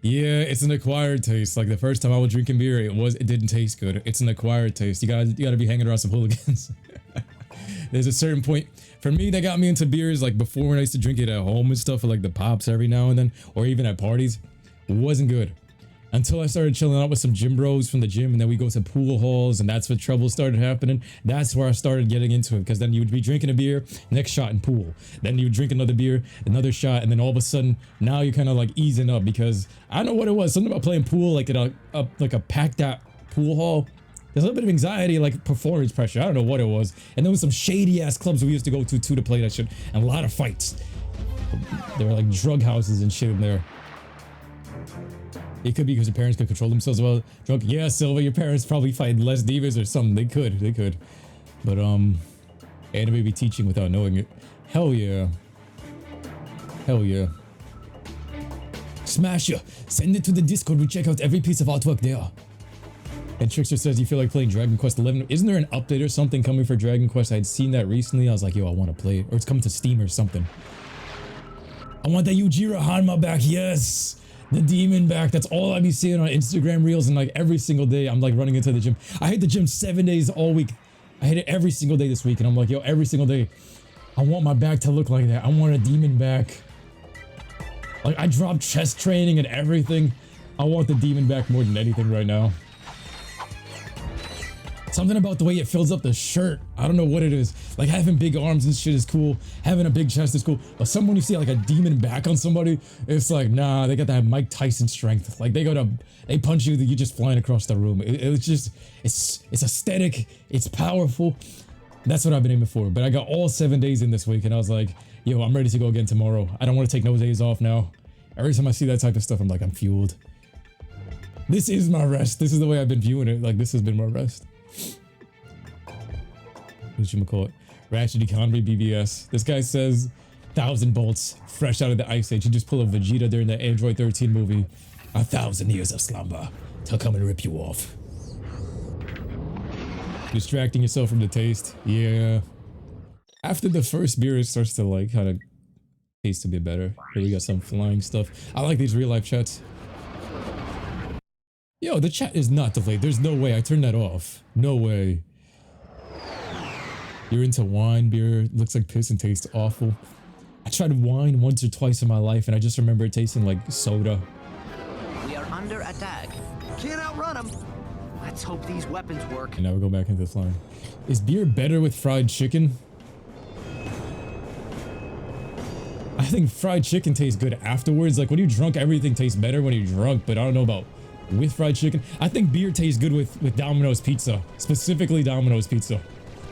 Yeah, it's an acquired taste. Like the first time I was drinking beer, it didn't taste good. It's an acquired taste. You gotta be hanging around some hooligans. There's a certain point for me that got me into beers. Like before, when I used to drink it at home and stuff, or like the pops every now and then, or even at parties, it wasn't good. Until I started chilling out with some gym bros from the gym, and then we go to pool halls, and that's when trouble started happening. That's where I started getting into it, because then you would be drinking a beer, next shot in pool. Then you would drink another beer, another shot, and then all of a sudden, now you're kind of like easing up, because I don't know what it was. Something about playing pool like at a packed out pool hall. There's a little bit of anxiety, like performance pressure. I don't know what it was. And there was some shady ass clubs we used to go to too to play that shit, and a lot of fights. There were like drug houses and shit in there. It could be because your parents could control themselves well. Drunk, yeah, Silva, your parents probably fight less divas or something. They could. But anime be teaching without knowing it. Hell yeah. Smash ya. Send it to the Discord. We check out every piece of artwork there. And Trickster says you feel like playing Dragon Quest 11. Isn't there an update or something coming for Dragon Quest? I'd seen that recently. I was like, yo, I want to play it. Or it's coming to Steam or something. I want that Yujiro Hanma back. Yes. The demon back. That's all I be seeing on Instagram reels, and like every single day I'm like running into the gym. I hit the gym 7 days all week. I hit it every single day this week, and I'm like, yo, every single day I want my back to look like that. I want a demon back. Like I dropped chest training and everything. I want the demon back more than anything right now. Something about the way it fills up the shirt. I don't know what it is. Like having big arms and shit is cool. Having a big chest is cool. But someone you see like a demon back on somebody, it's like, nah, they got that Mike Tyson strength. Like they punch you, you're just flying across the room. It's just, it's aesthetic. It's powerful. That's what I've been aiming for. But I got all 7 days in this week, and I was like, yo, I'm ready to go again tomorrow. I don't want to take no days off now. Every time I see that type of stuff, I'm like, I'm fueled. This is my rest. This is the way I've been viewing it. Like, this has been my rest. What you call it? Ratchet Economy BBS. This guy says 1,000 bolts fresh out of the ice age. You just pull a Vegeta during the Android 13 movie. 1,000 years of slumber till come and rip you off. Distracting yourself from the taste. Yeah. After the first beer, it starts to like kind of taste a bit better. Here we got some flying stuff. I like these real life chats. Yo, the chat is not delayed. There's no way I turned that off. No way. You're into wine, beer. Looks like piss and tastes awful. I tried wine once or twice in my life, and I just remember it tasting like soda. We are under attack. Can't outrun them. Let's hope these weapons work. And now we go back into the flying. Is beer better with fried chicken? I think fried chicken tastes good afterwards. Like when you're drunk, everything tastes better when you're drunk, but I don't know about with fried chicken. I think beer tastes good with Domino's pizza, specifically Domino's pizza.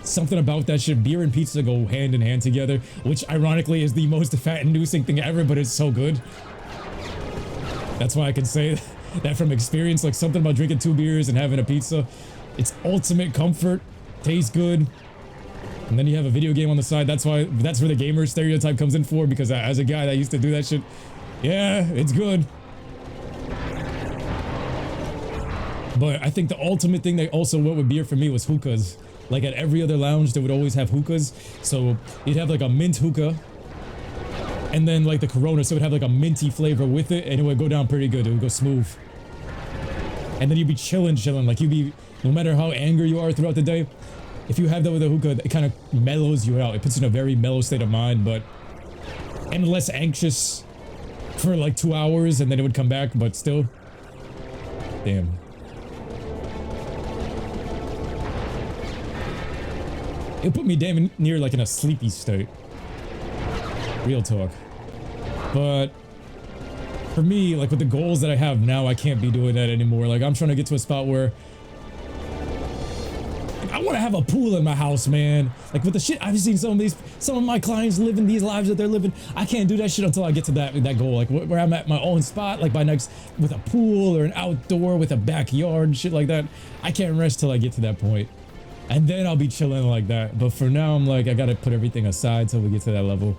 Something about that shit. Beer and pizza go hand in hand together, which ironically is the most fat-inducing thing ever, but it's so good. That's why I can say that from experience. Like something about drinking 2 beers and having a pizza. It's ultimate comfort. Tastes good. And then you have a video game on the side. That's where the gamer stereotype comes in for, because as a guy that used to do that shit, yeah, it's good. But I think the ultimate thing that also went with beer for me was hookahs. Like at every other lounge, they would always have hookahs. So you'd have like a mint hookah, and then like the Corona, so it would have like a minty flavor with it, and it would go down pretty good. It would go smooth. And then you'd be chilling. Like you'd be, no matter how angry you are throughout the day, if you have that with a hookah, it kind of mellows you out. It puts you in a very mellow state of mind, and less anxious for like 2 hours, and then it would come back, but still. Damn. It put me damn near like in a sleepy state. Real talk. But for me, like with the goals that I have now, I can't be doing that anymore. Like I'm trying to get to a spot where I want to have a pool in my house, man. Like with the shit I've seen some of my clients living these lives that they're living. I can't do that shit until I get to that goal. Like where I'm at my own spot, like by next with a pool or an outdoor with a backyard, shit like that. I can't rest till I get to that point. And then I'll be chilling like that. But for now, I'm like, I gotta put everything aside till we get to that level.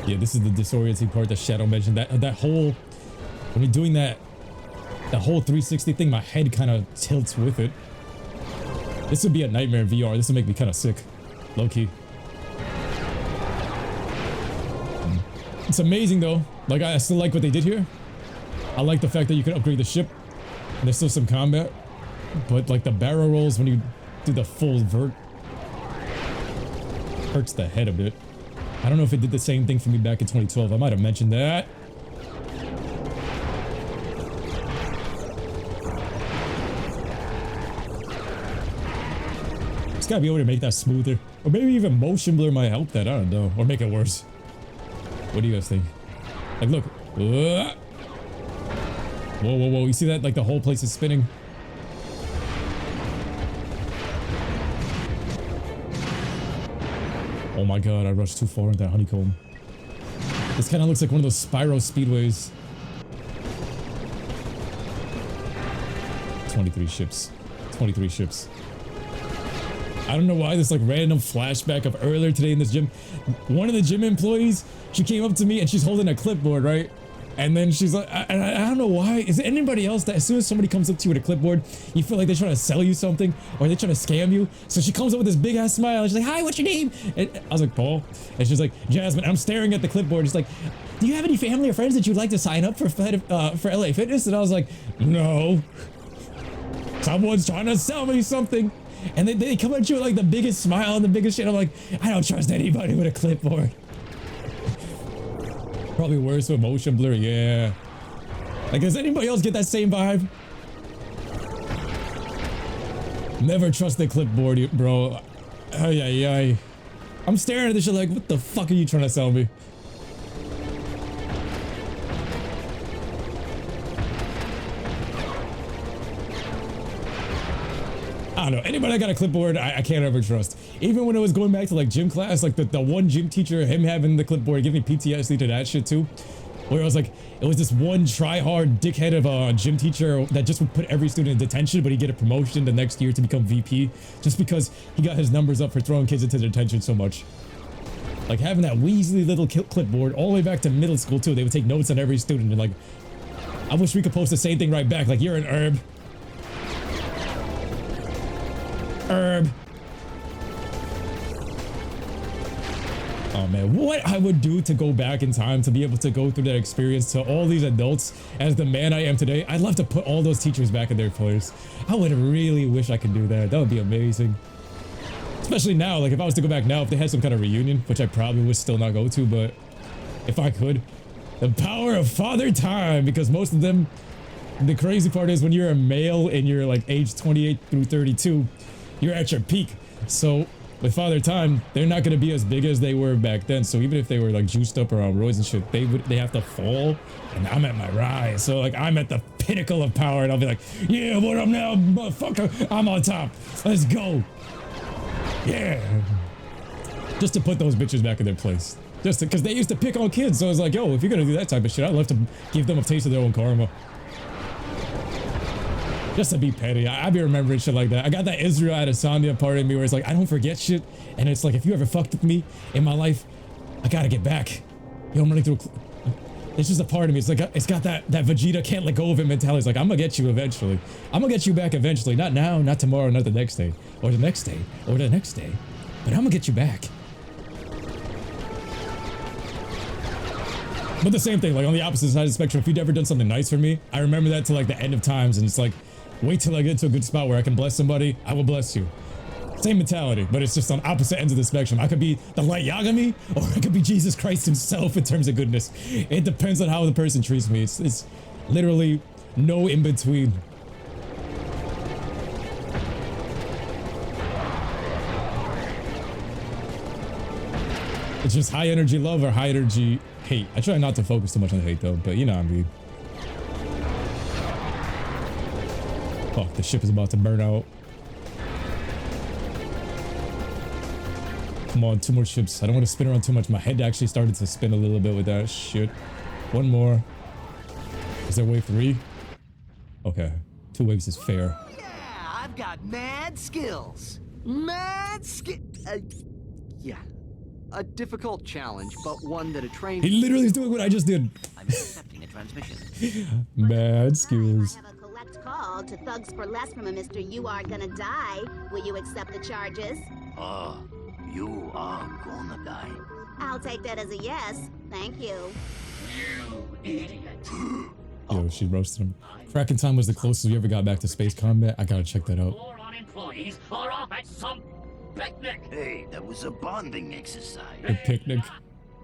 Yeah, this is the disorienting part that Shadow mentioned. That whole, when you're doing that whole 360 thing, my head kind of tilts with it. This would be a nightmare in VR. This would make me kind of sick, low key. It's amazing though. Like, I still like what they did here. I like the fact that you can upgrade the ship. And there's still some combat. But like the barrel rolls when you do the full vert hurts the head a bit. I don't know if it did the same thing for me back in 2012. I might have mentioned that. It's gotta be able to make that smoother. Or maybe even motion blur might help that. I don't know. Or make it worse. What do you guys think? Like, look. Whoa, whoa, whoa. You see that? Like, the whole place is spinning. Oh my god, I rushed too far into that honeycomb. This kind of looks like one of those Spyro speedways. 23 ships. 23 ships. I don't know why this like random flashback of earlier today in this gym. One of the gym employees, she came up to me and she's holding a clipboard, right? And then she's like, I don't know why. Is there anybody else that as soon as somebody comes up to you with a clipboard, you feel like they're trying to sell you something or they're trying to scam you? So she comes up with this big ass smile and she's like, hi, what's your name? And I was like, Paul. And she's like, Jasmine. I'm staring at the clipboard. She's like, do you have any family or friends that you'd like to sign up for LA Fitness? And I was like, no. Someone's trying to sell me something. And they come at you with like the biggest smile and the biggest shit. I'm like, I don't trust anybody with a clipboard. Probably worse with motion blur, yeah. Like, does anybody else get that same vibe? Never trust the clipboard, bro. Ay, ay, ay. I'm staring at this shit like, what the fuck are you trying to sell me? I don't know. Anybody that got a clipboard, I can't ever trust. Even when it was going back to like gym class, like the one gym teacher, him having the clipboard, giving me PTSD to that shit too. Where it was like, it was this one try-hard dickhead of a gym teacher that just would put every student in detention, but he'd get a promotion the next year to become VP just because he got his numbers up for throwing kids into detention so much. Like having that weaselly little clipboard all the way back to middle school too. They would take notes on every student and like, I wish we could post the same thing right back. Like, you're an herb. Herb. Oh man, what I would do to go back in time to be able to go through that experience to all these adults as the man I am today. I'd love to put all those teachers back in their place. I would really wish I could do that. That would be amazing. Especially now, like if I was to go back now, if they had some kind of reunion, which I probably would still not go to, but if I could, the power of Father Time, because most of them, the crazy part is when you're a male and you're like age 28 through 32, you're at your peak. So with Father Time, they're not gonna be as big as they were back then. So even if they were like juiced up or on roids and shit, they have to fall, and I'm at my rise. So like I'm at the pinnacle of power, and I'll be like, yeah, what up now, motherfucker? I'm on top. Let's go. Yeah. Just to put those bitches back in their place. Just because they used to pick on kids. So I was like, yo, if you're gonna do that type of shit, I'd love to give them a taste of their own karma. Just to be petty. I be remembering shit like that. I got that Israel Adesanya part in me where it's like, I don't forget shit. And it's like, if you ever fucked with me in my life, I gotta get back. Yo, I'm running through it's just a part of me. It's like, it's got that Vegeta can't let go of it mentality. It's like, I'm gonna get you eventually. I'm gonna get you back eventually. Not now, not tomorrow, not the next day. Or the next day. Or the next day. But I'm gonna get you back. But the same thing, like on the opposite side of the spectrum, if you'd ever done something nice for me, I remember that till like the end of times, and it's like, wait till I get to a good spot where I can bless somebody, I will bless you. Same mentality, but it's just on opposite ends of the spectrum. I could be the light Yagami, or I could be Jesus Christ himself in terms of goodness. It depends on how the person treats me. It's literally no in between. It's just high energy love or high energy hate. I try not to focus too much on the hate though, but you know what I mean. Fuck, the ship is about to burn out. Come on, 2 more ships. I don't want to spin around too much. My head actually started to spin a little bit with that shit. 1 more. Is there wave 3? Okay, 2 waves is fair. Yeah, I've got mad skills. Mad skill. Yeah. A difficult challenge, but one that a trained... He literally is doing what I just did. I'm accepting a transmission. Bad skills. I have a collect call to Thugs for Less from a Mr. You Are Gonna Die. Will you accept the charges? You are gonna die. I'll take that as a yes. Thank you. You idiot. Yo, she roasted him. Cracking Time was the closest we ever got back to space combat. I gotta check that out. All our employees are off at some picnic. Hey, that was a bonding exercise. A picnic.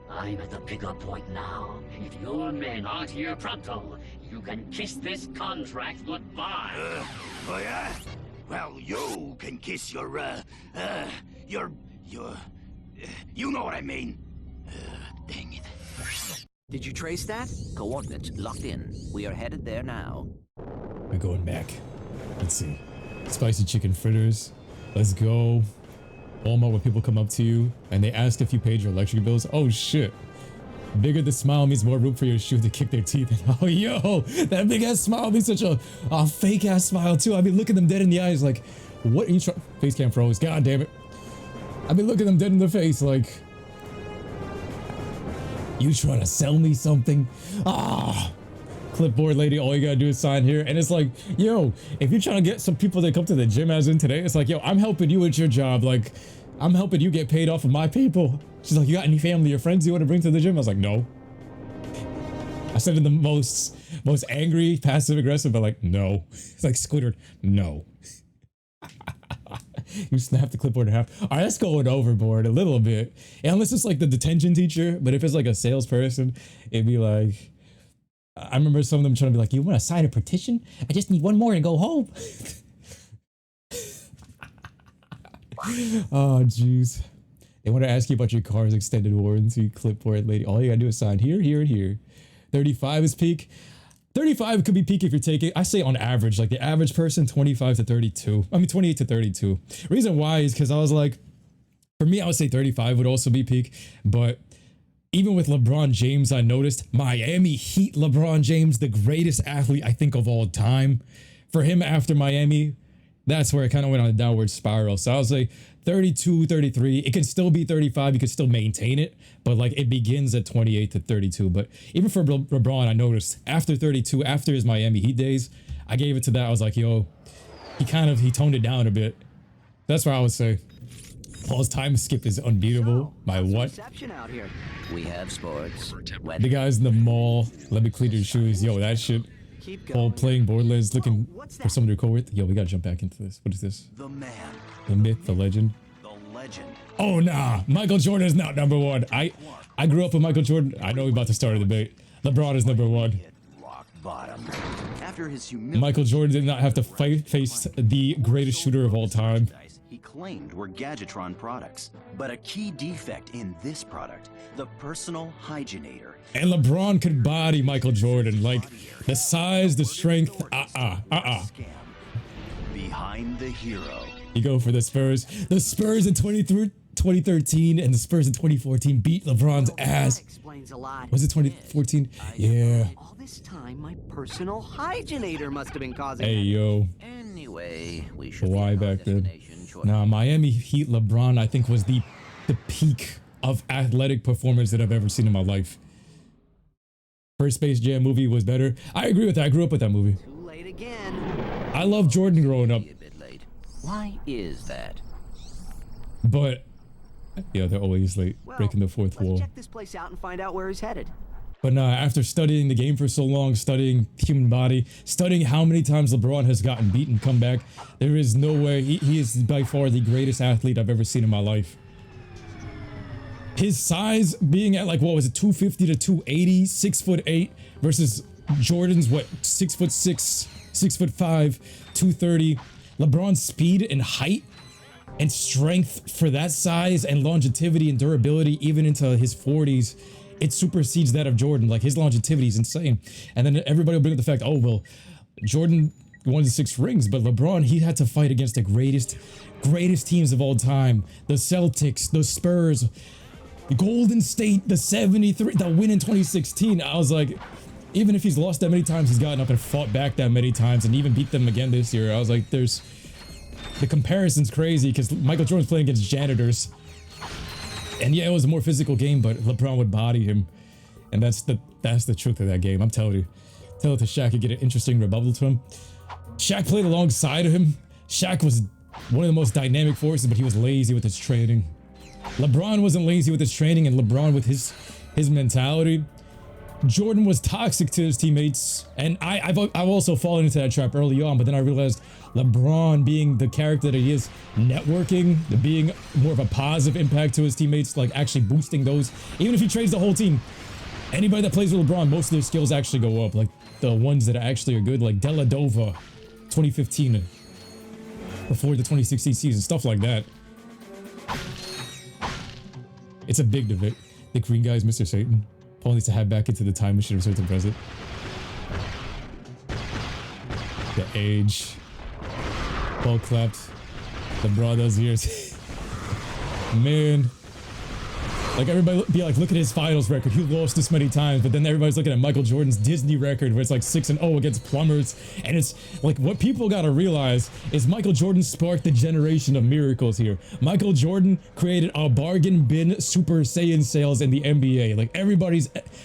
I'm at the pickup point now. If your men aren't here pronto, you can kiss this contract goodbye. Oh yeah? Well, you can kiss your, you know what I mean. Dang it. Did you trace that? Coordinates locked in. We are headed there now. We're going back. Let's see. Spicy chicken fritters. Let's go. Walmart, when people come up to you and they ask if you paid your electric bills. Oh shit. Bigger the smile means more room for your shoe to kick their teeth in. Oh yo, that big ass smile means such a fake ass smile too. I mean, looking them dead in the eyes like, what are you trying? Face cam froze. God damn it. I mean, looking them dead in the face like, you trying to sell me something? Clipboard lady, all you gotta do is sign here. And it's like, yo, if you're trying to get some people to come to the gym as in today, it's like, yo, I'm helping you with your job. Like, I'm helping you get paid off of my people. She's like, you got any family or friends you want to bring to the gym? I was like, no. I said in the most angry, passive aggressive, but like, no. It's like Squidward, no. You snap the clipboard in half. All right, that's going overboard a little bit. And unless it's like the detention teacher, but if it's like a salesperson, it'd be like, I remember some of them trying to be like, you want to sign a petition? I just need one more to go home. Oh, jeez. They want to ask you about your car's extended warranty. Clipboard lady, all you gotta do is sign here, here, and here. 35 is peak. 35 could be peak if you're taking, I say on average, like the average person, 25 to 32. I mean, 28 to 32. Reason why is because I was like, for me, I would say 35 would also be peak. But even with LeBron James, I noticed Miami Heat LeBron James, the greatest athlete I think of all time. For him after Miami, that's where it kind of went on a downward spiral. So I was like 32, 33. It can still be 35. You can still maintain it. But like it begins at 28 to 32. But even for LeBron, I noticed after 32, after his Miami Heat days, I gave it to that. I was like, yo, he toned it down a bit. That's what I would say. Paul's time skip is unbeatable. My what? Out here. We have sports. The guys in the mall, let me clean your shoes. Yo, that shit. Paul playing Borderlands, looking for someone to record with. Yo, we gotta jump back into this. What is this? The man. The myth, the legend. The legend. Oh nah, Michael Jordan is not number one. I grew up with Michael Jordan. I know we're about to start a debate. LeBron is number one. Rock bottom. After his Michael Jordan did not have to face the greatest shooter of all time. He claimed were Gadgetron products, but a key defect in this product, the personal hygienator. And LeBron could body Michael Jordan, like the size, the strength, Behind the hero. You go for the Spurs. The Spurs in 2013 and the Spurs in 2014 beat LeBron's ass. That explains a lot. Was it 2014? Yeah. All this time, my personal hygienator must have been causing. Hey yo. Anyway, we should. Why back then? Nah, Miami Heat LeBron, I think, was the peak of athletic performance that I've ever seen in my life. First Space Jam movie was better. I agree with that. I grew up with that movie. Too late again. I loved Jordan growing up. A bit late. Why is that? But yeah, they're always late, breaking the fourth wall. Check this place out and find out where he's headed. But nah, after studying the game for so long, studying human body, studying how many times LeBron has gotten beaten, come back, there is no way. He is by far the greatest athlete I've ever seen in my life. His size being at like, what was it, 250 to 280, 6'8", versus Jordan's what, 6'6", 6'5", 230. LeBron's speed and height and strength for that size and longevity and durability even into his 40s, it supersedes that of Jordan. Like his longevity is insane. And then everybody will bring up the fact, oh well, Jordan won the 6 rings, but LeBron, he had to fight against the greatest teams of all time. The Celtics, the Spurs, Golden State, the 73, the win in 2016. I was like, even if he's lost that many times, he's gotten up and fought back that many times and even beat them again this year. I was like, the comparison's crazy because Michael Jordan's playing against janitors. And yeah, it was a more physical game, but LeBron would body him. And that's the truth of that game. I'm telling you. Tell it to Shaq and get an interesting rebuttal to him. Shaq played alongside of him. Shaq was one of the most dynamic forces, but he was lazy with his training. LeBron wasn't lazy with his training, and LeBron with his mentality. Jordan was toxic to his teammates, and I've also fallen into that trap early on, but then I realized LeBron, being the character that he is, networking, being more of a positive impact to his teammates, like actually boosting those, even if he trades the whole team. Anybody that plays with LeBron, most of their skills actually go up, like the ones that actually are good, like Deladova, 2015, before the 2016 season, stuff like that. It's a big debate. The green guy is Mr. Satan. Paul needs to head back into the time machine of certain present. The age. Paul clapped. The brothers ears. Man. Like, everybody be like, look at his finals record. He lost this many times, but then everybody's looking at Michael Jordan's Disney record where it's like 6-0 against plumbers. And it's like, what people gotta realize is Michael Jordan sparked the generation of miracles here. Michael Jordan created a bargain bin Super Saiyan sales in the NBA. Like,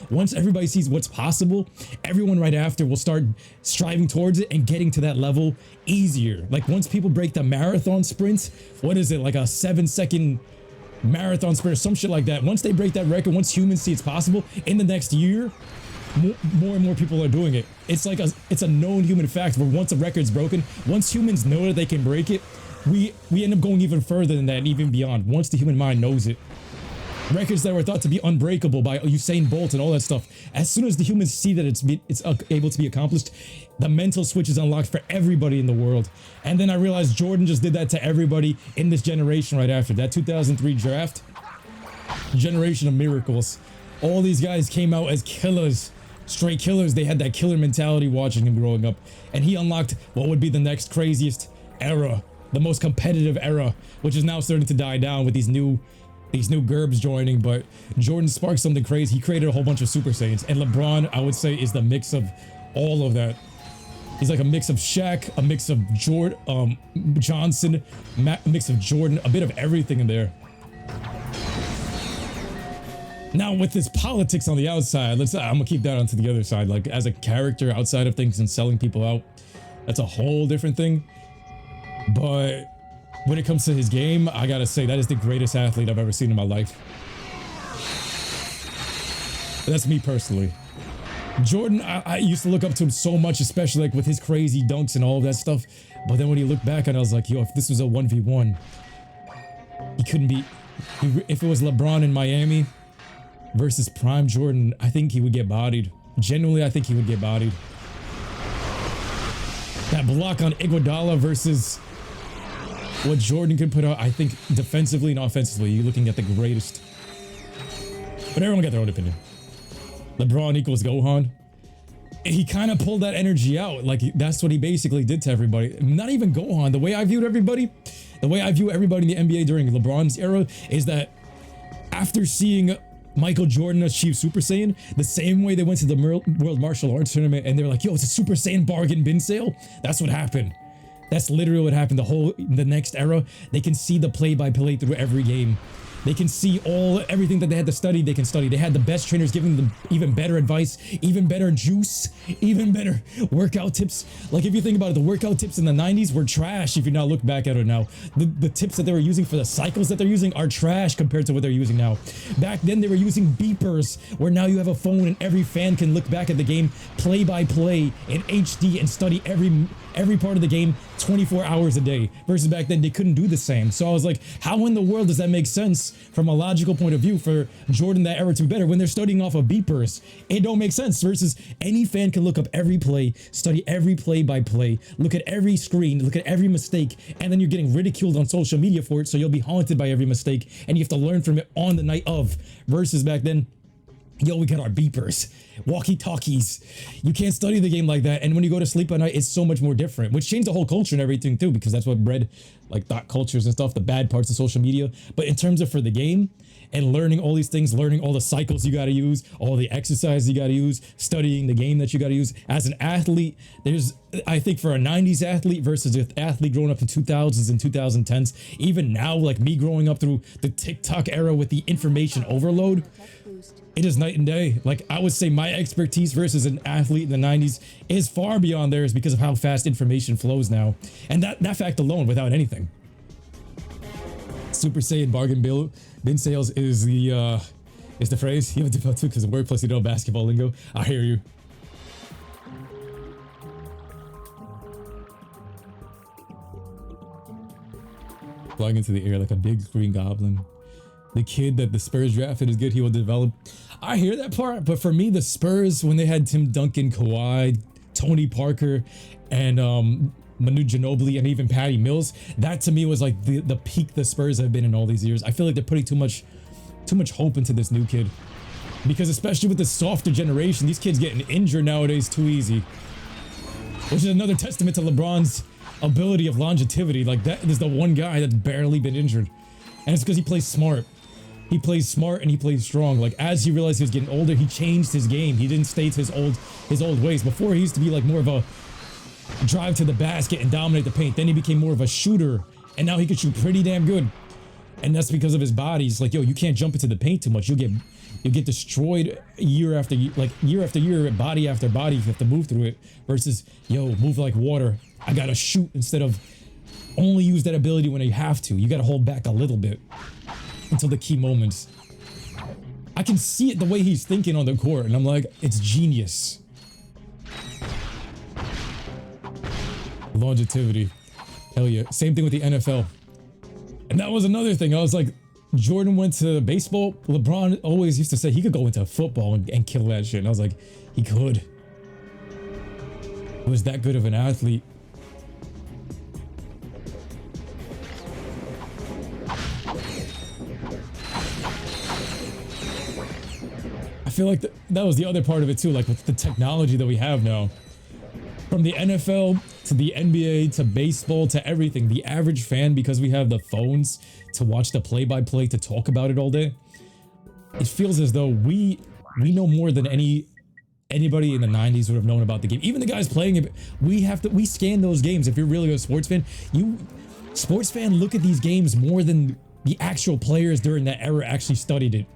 once everybody sees what's possible, everyone right after will start striving towards it and getting to that level easier. Like, once people break the marathon sprint, what is it, like a 7-second marathon sprint or some shit like that? Once they break that record, once humans see it's possible, in the next year, more and more people are doing it. It's like it's a known human fact where once a record's broken, once humans know that they can break it, we end up going even further than that and even beyond once the human mind knows it. Records that were thought to be unbreakable by Usain Bolt and all that stuff, as soon as the humans see that it's able to be accomplished, the mental switch is unlocked for everybody in the world. And then I realized Jordan just did that to everybody in this generation right after. That 2003 draft, generation of miracles. All these guys came out as killers, straight killers. They had that killer mentality watching him growing up. And he unlocked what would be the next craziest era, the most competitive era, which is now starting to die down with these new GURBs joining. But Jordan sparked something crazy. He created a whole bunch of Super Saiyans. And LeBron, I would say, is the mix of all of that. He's like a mix of Shaq, a mix of Johnson, a mix of Jordan, a bit of everything in there. Now with this politics on the outside, I'm gonna keep that onto the other side. Like, as a character outside of things and selling people out, that's a whole different thing. But when it comes to his game, I gotta say that is the greatest athlete I've ever seen in my life. That's me personally. Jordan, I used to look up to him so much, especially like with his crazy dunks and all of that stuff. But then when you look back on it, I was like, yo, if this was a 1v1, he couldn't be. If it was LeBron in Miami versus Prime Jordan, I think he would get bodied. Genuinely, I think he would get bodied. That block on Iguodala versus what Jordan could put out, I think defensively and offensively, you're looking at the greatest. But everyone got their own opinion. LeBron equals Gohan. He kind of pulled that energy out. Like, that's what he basically did to everybody. Not even Gohan. The way I viewed everybody, the way I view everybody in the NBA during LeBron's era is that after seeing Michael Jordan achieve Super Saiyan, the same way they went to the World Martial Arts Tournament and they were like, yo, it's a Super Saiyan bargain bin sale. That's what happened. That's literally what happened. The next era, they can see the play-by-play through every game. They can see everything that they had to study, they can study. They had the best trainers giving them even better advice, even better juice, even better workout tips. Like, if you think about it, the workout tips in the 90s were trash if you now look back at it now. The tips that they were using for the cycles that they're using are trash compared to what they're using now. Back then, they were using beepers, where now you have a phone and every fan can look back at the game play by play in HD and study every part of the game 24 hours a day, versus back then they couldn't do the same. So I was like, how in the world does that make sense from a logical point of view for Jordan that era to be better when they're studying off of beepers? It don't make sense. Versus any fan can look up every play, study every play by play, look at every screen, look at every mistake, and then you're getting ridiculed on social media for it, so you'll be haunted by every mistake and you have to learn from it on the night of. Versus back then, Yo, we got our beepers, walkie-talkies. You can't study the game like that. And when you go to sleep at night, it's so much more different, which changed the whole culture and everything too, because that's what bred like thought cultures and stuff, the bad parts of social media. But in terms of for the game and learning all these things, learning all the cycles you got to use, all the exercises you got to use, studying the game that you got to use as an athlete, there's, I think for a 90s athlete versus an athlete growing up in 2000s and 2010s, even now, like me growing up through the TikTok era with the information overload, it is night and day. Like I would say my expertise versus an athlete in the 90s is far beyond theirs because of how fast information flows now. And that fact alone, without anything. Super Saiyan bargain bin sales is the phrase. You have to develop too because in workplace you know basketball lingo. I hear you. Flying into the air like a big green goblin. The kid that the Spurs drafted is good. He will develop. I hear that part, but for me, the Spurs, when they had Tim Duncan, Kawhi, Tony Parker, and Manu Ginobili, and even Patty Mills, that to me was like the peak the Spurs have been in all these years. I feel like they're putting too much hope into this new kid, because especially with the softer generation, these kids getting injured nowadays too easy, which is another testament to LeBron's ability of longevity. Like that is the one guy that's barely been injured, and it's because he plays smart. He plays smart and he plays strong. Like as he realized he was getting older, he changed his game. He didn't stay to his old ways. Before he used to be like more of a drive to the basket and dominate the paint. Then he became more of a shooter, and now he can shoot pretty damn good. And that's because of his body. It's like, yo, you can't jump into the paint too much. You'll get destroyed year after year, body after body. You have to move through it. Versus, yo, move like water. I gotta shoot instead of only use that ability when you have to. You gotta hold back a little bit until the key moments. I can see it the way he's thinking on the court, and I'm like, it's genius. Longevity. Hell yeah. Same thing with the NFL. And that was another thing. I was like, Jordan went to baseball. LeBron always used to say he could go into football and kill that shit. And I was like, he could. He was that good of an athlete. I feel like that was the other part of it too, like with the technology that we have now. From the NFL to the NBA to baseball to everything, the average fan, because we have the phones to watch the play-by-play, to talk about it all day, it feels as though we know more than anybody in the 90s would have known about the game. Even the guys playing it, we scan those games. If you're really a sports fan, look at these games more than the actual players during that era actually studied it.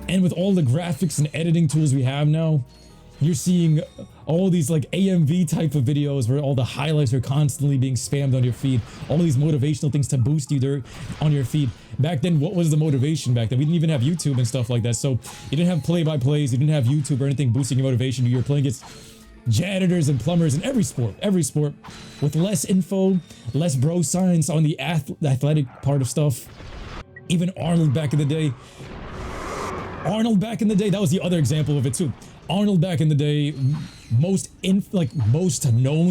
And with all the graphics and editing tools we have now, you're seeing all these like AMV type of videos where all the highlights are constantly being spammed on your feed. All these motivational things to boost you on your feed. Back then, what was the motivation back then? We didn't even have YouTube and stuff like that. So you didn't have play-by-plays. You didn't have YouTube or anything boosting your motivation. You were playing against janitors and plumbers in every sport with less info, less bro science on the athletic part of stuff. Even Arnold back in the day, that was the other example of it too. Arnold back in the day, most known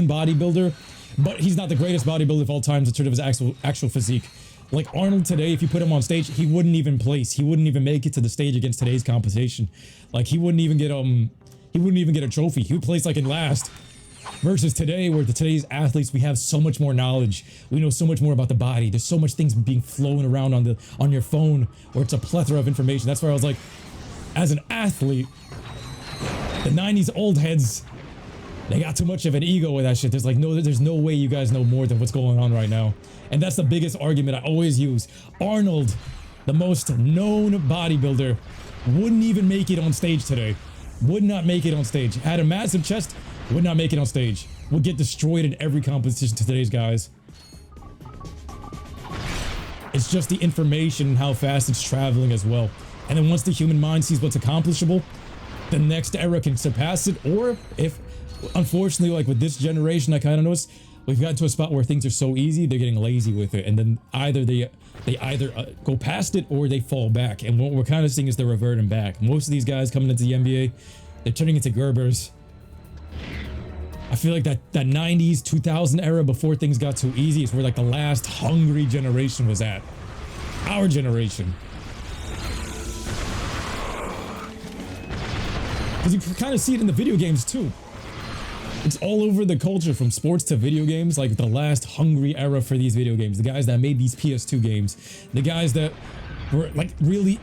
bodybuilder, but he's not the greatest bodybuilder of all time in terms of his actual physique. Like Arnold today, if you put him on stage, he wouldn't even place. He wouldn't even make it to the stage against today's competition. Like he wouldn't even get a trophy. He would place like in last. Versus today, where today's athletes, we have so much more knowledge. We know so much more about the body. There's so much things being flown around on your phone, or it's a plethora of information. That's where I was like, as an athlete, the 90s old heads, they got too much of an ego with that shit. There's no way you guys know more than what's going on right now. And that's the biggest argument I always use. Arnold, the most known bodybuilder, wouldn't even make it on stage today. Would not make it on stage. Had a massive chest, would not make it on stage. Would get destroyed in every competition to today's guys. It's just the information and how fast it's traveling as well. And then once the human mind sees what's accomplishable, the next era can surpass it. Or if, unfortunately, like with this generation, I kind of noticed we've gotten to a spot where things are so easy, they're getting lazy with it. And then they either go past it or they fall back. And what we're kind of seeing is they're reverting back. Most of these guys coming into the NBA, they're turning into Gerbers. I feel like that 90s, 2000 era before things got too easy is where like the last hungry generation was at. Our generation. Because you kind of see it in the video games too. It's all over the culture, from sports to video games, like the last hungry era for these video games. The guys that made these PS2 games, the guys that were like really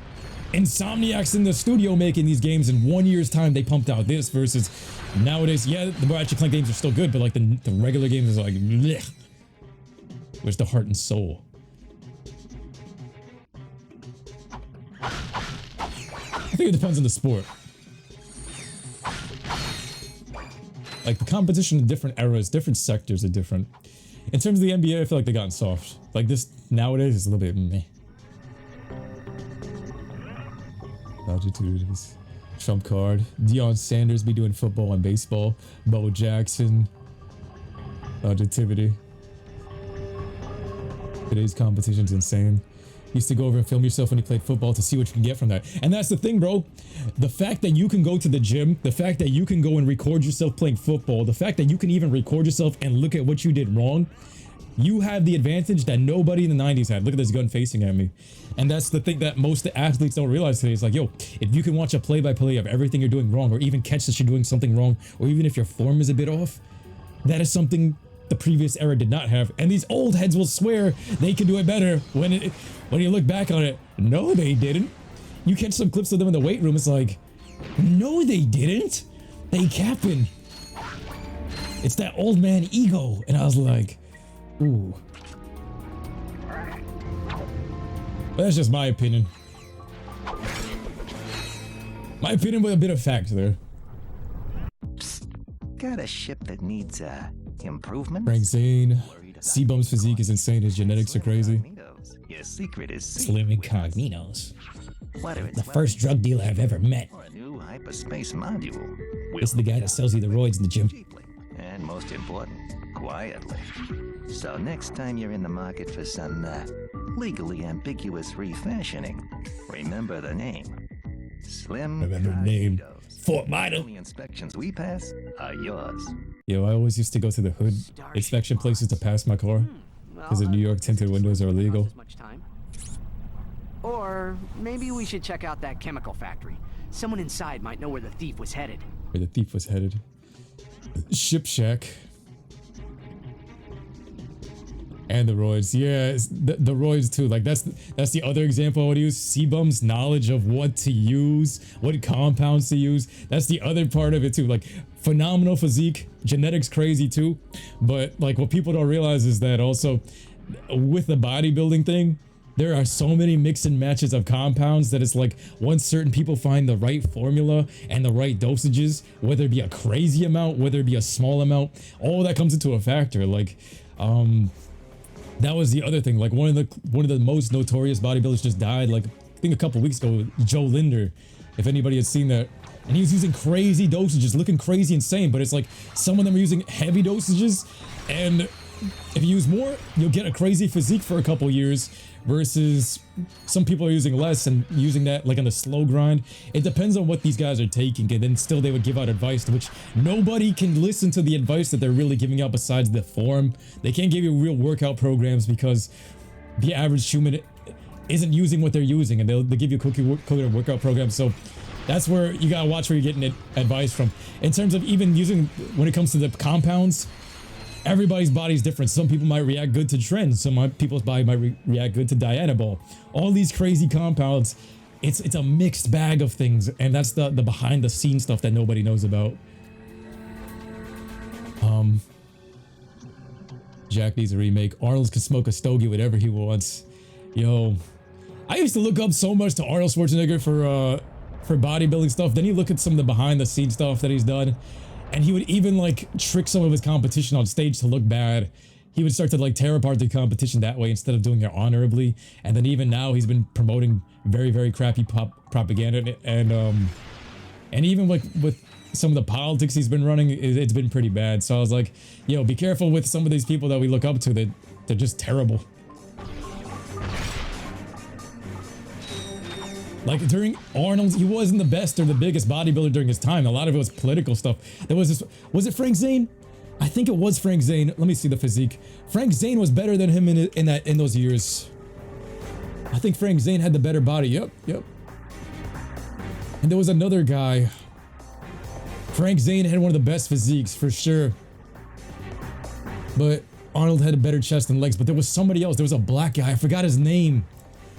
insomniacs in the studio making these games. In 1 year's time, they pumped out this versus nowadays. Yeah, the Ratchet and Clank games are still good, but like the regular games are like, blech. Where's the heart and soul? I think it depends on the sport. Like the competition in different eras, different sectors are different. In terms of the NBA, I feel like they've gotten soft. Like this nowadays is a little bit meh. Longitudes. Trump card. Deion Sanders be doing football and baseball. Bo Jackson. Longevity. Today's competition's insane. Used to go over and film yourself when you played football to see what you can get from that. And that's the thing, bro. The fact that you can go to the gym, the fact that you can go and record yourself playing football, the fact that you can even record yourself and look at what you did wrong, you have the advantage that nobody in the 90s had. Look at this gun facing at me. And that's the thing that most athletes don't realize today. It's like, yo, if you can watch a play-by-play of everything you're doing wrong, or even catch that you're doing something wrong, or even if your form is a bit off, that is something the previous era did not have. And these old heads will swear they can do it better when you look back on it. No, they didn't. You catch some clips of them in the weight room, it's like, no, they didn't. They capping. It's that old man ego. And I was like, ooh. But that's just my opinion. My opinion with a bit of fact there. Psst. Got a ship that needs improvement? Frank Zane. C-Bum's physique is insane. His genetics are crazy. Your secret is Slim Incognitos. Whether The first drug dealer I've ever met. or a new hyperspace module. This is the guy that sells you the roids in the gym. And most important, quietly. So next time you're in the market for some legally ambiguous refashioning, remember the name. Slim. Remember the name. Fort The Minor. only inspections we pass are yours. Yo, I always used to go to the hood inspection places to pass my car. Because the New York tinted windows are illegal. Much time. Or maybe we should check out that chemical factory. Someone inside might know where the thief was headed. Where the thief was headed. Ship Shack. And the roids. Yeah, the roids too. Like that's the other example I would use. C-Bum's knowledge of what to use, what compounds to use. That's the other part of it too. Like phenomenal physique, genetics crazy too. But like what people don't realize is that also with the bodybuilding thing, there are so many mix and matches of compounds that it's like once certain people find the right formula and the right dosages, whether it be a crazy amount, whether it be a small amount, all that comes into a factor. Like, that was the other thing. Like one of the most notorious bodybuilders just died. Like I think a couple weeks ago, Joe Linder. If anybody had seen that, and he was using crazy dosages, looking crazy insane. But it's like some of them are using heavy dosages, and if you use more, you'll get a crazy physique for a couple years. Versus some people are using less and using that like on the slow grind. It depends on what these guys are taking, and then still they would give out advice to which nobody can listen to the advice that they're really giving out besides the form. They can't give you real workout programs because the average human isn't using what they're using, and they give you cookie workout programs. So that's where you gotta watch where you're getting advice from. In terms of even using when it comes to the compounds, everybody's body is different. Some people might react good to trends. Some people's body might react good to Dianabol. All these crazy compounds, it's a mixed bag of things, and that's the behind the scenes stuff that nobody knows about. Jack needs a remake. Arnold can smoke a stogie whenever he wants. Yo, I used to look up so much to Arnold Schwarzenegger for bodybuilding stuff. Then you look at some of the behind the scenes stuff that he's done. And he would even like trick some of his competition on stage to look bad. He would start to like tear apart the competition that way instead of doing it honorably. And then even now he's been promoting very, very crappy propaganda. And even like with some of the politics he's been running, it's been pretty bad. So I was like, yo, be careful with some of these people that we look up to, that they're just terrible. Like during Arnold, he wasn't the best or the biggest bodybuilder during his time. A lot of it was political stuff. There was this, was it Frank Zane? I think it was Frank Zane. Let me see the physique. Frank Zane was better than him in those years. I think Frank Zane had the better body. Yep. And there was another guy. Frank Zane had one of the best physiques for sure. But Arnold had a better chest and legs, but there was somebody else. There was a black guy. I forgot his name.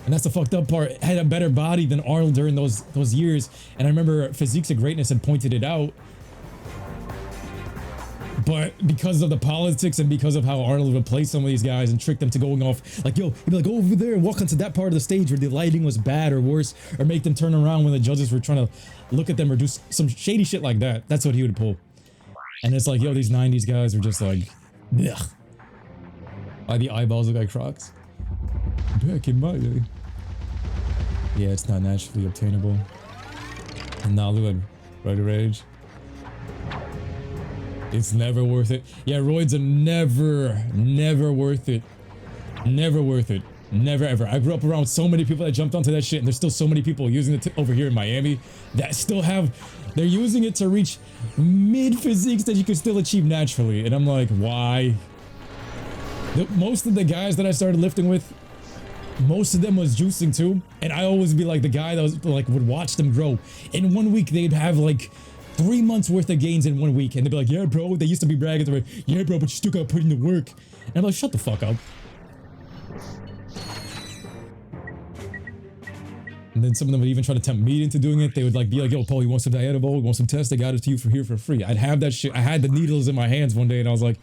And that's the fucked up part. Had a better body than Arnold during those years. And I remember Physiques of Greatness had pointed it out. But because of the politics and because of how Arnold would play some of these guys and trick them to going off, like, yo, he'd be like, go over there and walk onto that part of the stage where the lighting was bad or worse, or make them turn around when the judges were trying to look at them or do some shady shit like that. That's what he would pull. And it's like, yo, these 90s guys are just like, ugh. Why the eyeballs look like Crocs? Back in my day. Yeah, it's not naturally obtainable. And now look at Rider Rage. It's never worth it. Yeah, roids are never worth it. Never worth it. Never ever. I grew up around so many people that jumped onto that shit, and there's still so many people using it over here in Miami that still have, they're using it to reach mid physiques that you can still achieve naturally. And I'm like, why? Most of the guys that I started lifting with, most of them was juicing too. And I always be like the guy that was like, would watch them grow. In 1 week, they'd have like 3 months worth of gains in 1 week. And they'd be like, yeah, bro, they used to be bragging. They're like, yeah, bro, but you still gotta put in the work. And I'm like, shut the fuck up. And then some of them would even try to tempt me into doing it. They would like be like, yo, Paul, you want some dietable? You want some tests? I got it to you for here for free. I'd have that shit. I had the needles in my hands one day and I was like,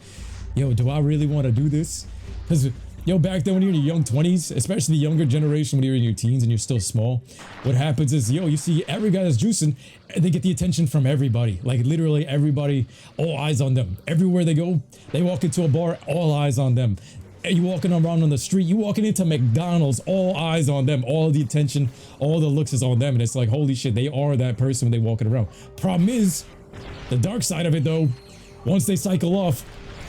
yo, do I really want to do this? Because, yo, back then when you're in your young 20s, especially the younger generation when you're in your teens and you're still small, what happens is, yo, you see every guy that's juicing, and they get the attention from everybody. Like, literally everybody, all eyes on them. Everywhere they go, they walk into a bar, all eyes on them. And you walking around on the street, you walking into McDonald's, all eyes on them. All the attention, all the looks is on them. And it's like, holy shit, they are that person when they walking around. Problem is, the dark side of it, though, once they cycle off,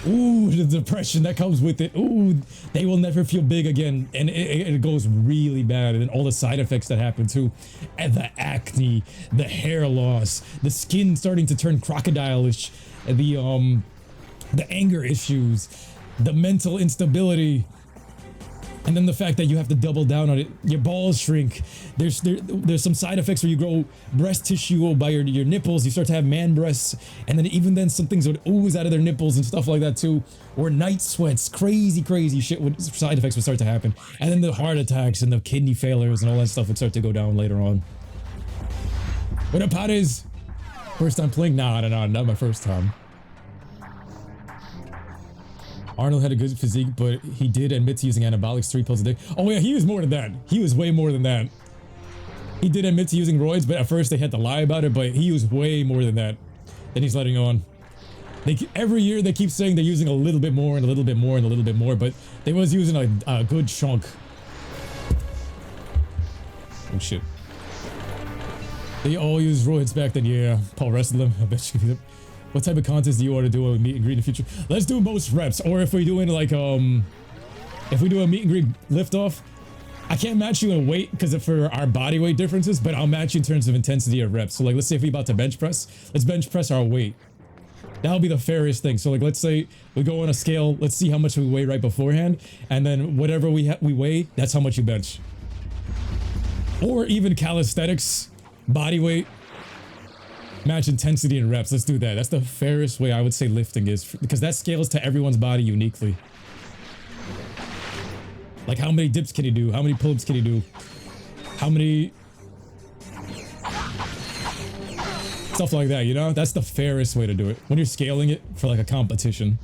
ooh, the depression that comes with it. Ooh, they will never feel big again. And it goes really bad. And all the side effects that happen too. And the acne, the hair loss, the skin starting to turn crocodile-ish, the anger issues, the mental instability. And then the fact that you have to double down on it. Your balls shrink. There's some side effects where you grow breast tissue by your nipples. You start to have man breasts. And then even then some things would ooze out of their nipples and stuff like that too. Or night sweats. Crazy shit side effects would start to happen. And then the heart attacks and the kidney failures and all that stuff would start to go down later on. What up, Patties? First time playing? Nah, not my first time. Arnold had a good physique, but he did admit to using anabolics 3 pills a day. Oh yeah, he was more than that. He was way more than that. He did admit to using roids, but at first they had to lie about it, but he was way more than that. Then he's letting on. Every year they keep saying they're using a little bit more and a little bit more and a little bit more, but they was using a good chunk. Oh shit. They all used roids back then, yeah. Paul wrestled them. I bet you. What type of contest do you want to do with meet and greet in the future? Let's do most reps, or if we're doing like if we do a meet and greet lift off, I can't match you in weight because for our body weight differences, but I'll match you in terms of intensity of reps. So like, let's say if we about to bench press, let's bench press our weight. That'll be the fairest thing. So like, let's say we go on a scale, let's see how much we weigh right beforehand, and then whatever we weigh, that's how much you bench. Or even calisthenics, body weight. Match intensity and reps. Let's do that. That's the fairest way I would say lifting is, because that scales to everyone's body uniquely. Like how many dips can you do? How many pull-ups can you do? How many... Stuff like that, you know? That's the fairest way to do it. When you're scaling it for like a competition.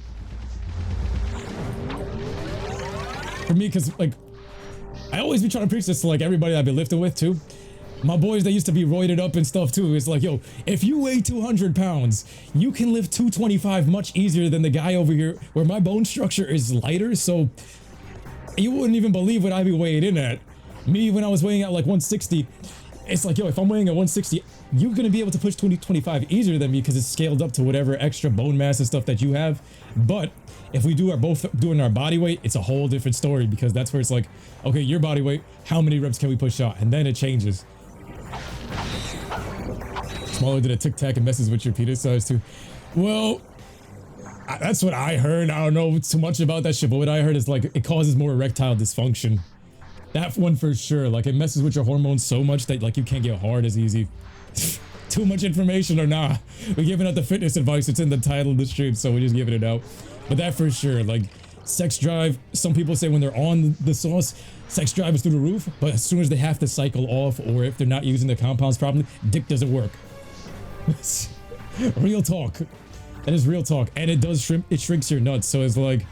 For me, because like, I always be trying to preach this to like everybody that I've been lifting with too. My boys that used to be roided up and stuff too, it's like, yo, if you weigh 200 pounds, you can lift 225 much easier than the guy over here where my bone structure is lighter, so you wouldn't even believe what I'd be weighing in at. Me, when I was weighing out like 160, it's like, yo, if I'm weighing at 160, you're gonna be able to push 20-25 easier than me because it's scaled up to whatever extra bone mass and stuff that you have. But if we do both doing our body weight, it's a whole different story, because that's where it's like, okay, your body weight, how many reps can we push out? And then it changes. Smaller than a Tic Tac and messes with your penis size too. Well, that's what I heard. I don't know too much about that shit, but what I heard is like it causes more erectile dysfunction. That one for sure. Like it messes with your hormones so much that like you can't get hard as easy. too much information or nah. We're giving out the fitness advice. It's in the title of the stream, so we're just giving it out. But that for sure, like sex drive, some people say when they're on the sauce, sex drive is through the roof, but as soon as they have to cycle off or if they're not using the compounds properly, dick doesn't work. Real talk. That is real talk. And it does shrimp, it shrinks your nuts. So it's like,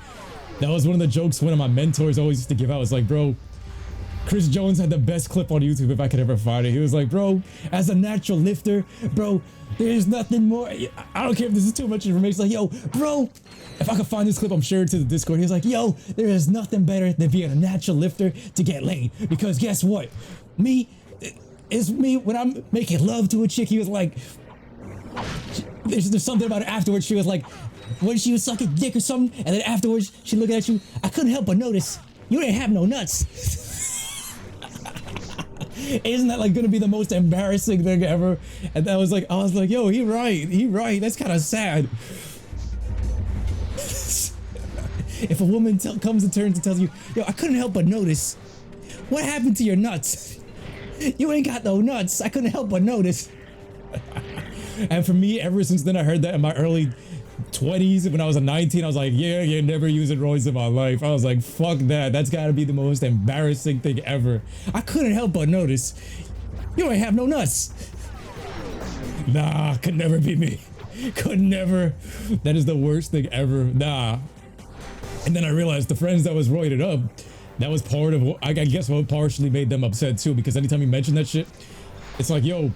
that was one of the jokes one of my mentors always used to give out. It's like, bro, Chris Jones had the best clip on YouTube if I could ever find it. He was like, bro, as a natural lifter, bro, there's nothing more. I don't care if this is too much information. Like, yo, bro, if I could find this clip, I'm sharing it to the Discord. He was like, yo, there is nothing better than being a natural lifter to get laid. Because guess what? It's me when I'm making love to a chick. He was like, there's something about it afterwards. She was like, when she was sucking dick or something, and then afterwards she looked at you, I couldn't help but notice you didn't have no nuts. Isn't that like gonna be the most embarrassing thing ever? And I was like, yo, he right. That's kind of sad. If a woman comes and turns and tells you, yo, I couldn't help but notice, what happened to your nuts? You ain't got no nuts. I couldn't help but notice. And for me, ever since then, I heard that in my early 20s. When I was 19, I was like, yeah, you're never using roids in my life. I was like, fuck that. That's gotta be the most embarrassing thing ever. I couldn't help but notice, you ain't have no nuts. Nah, could never be me. Could never. That is the worst thing ever. Nah. And then I realized the friends that was roided up, that was part of what, I guess what partially made them upset too, because anytime you mention that shit, it's like, yo,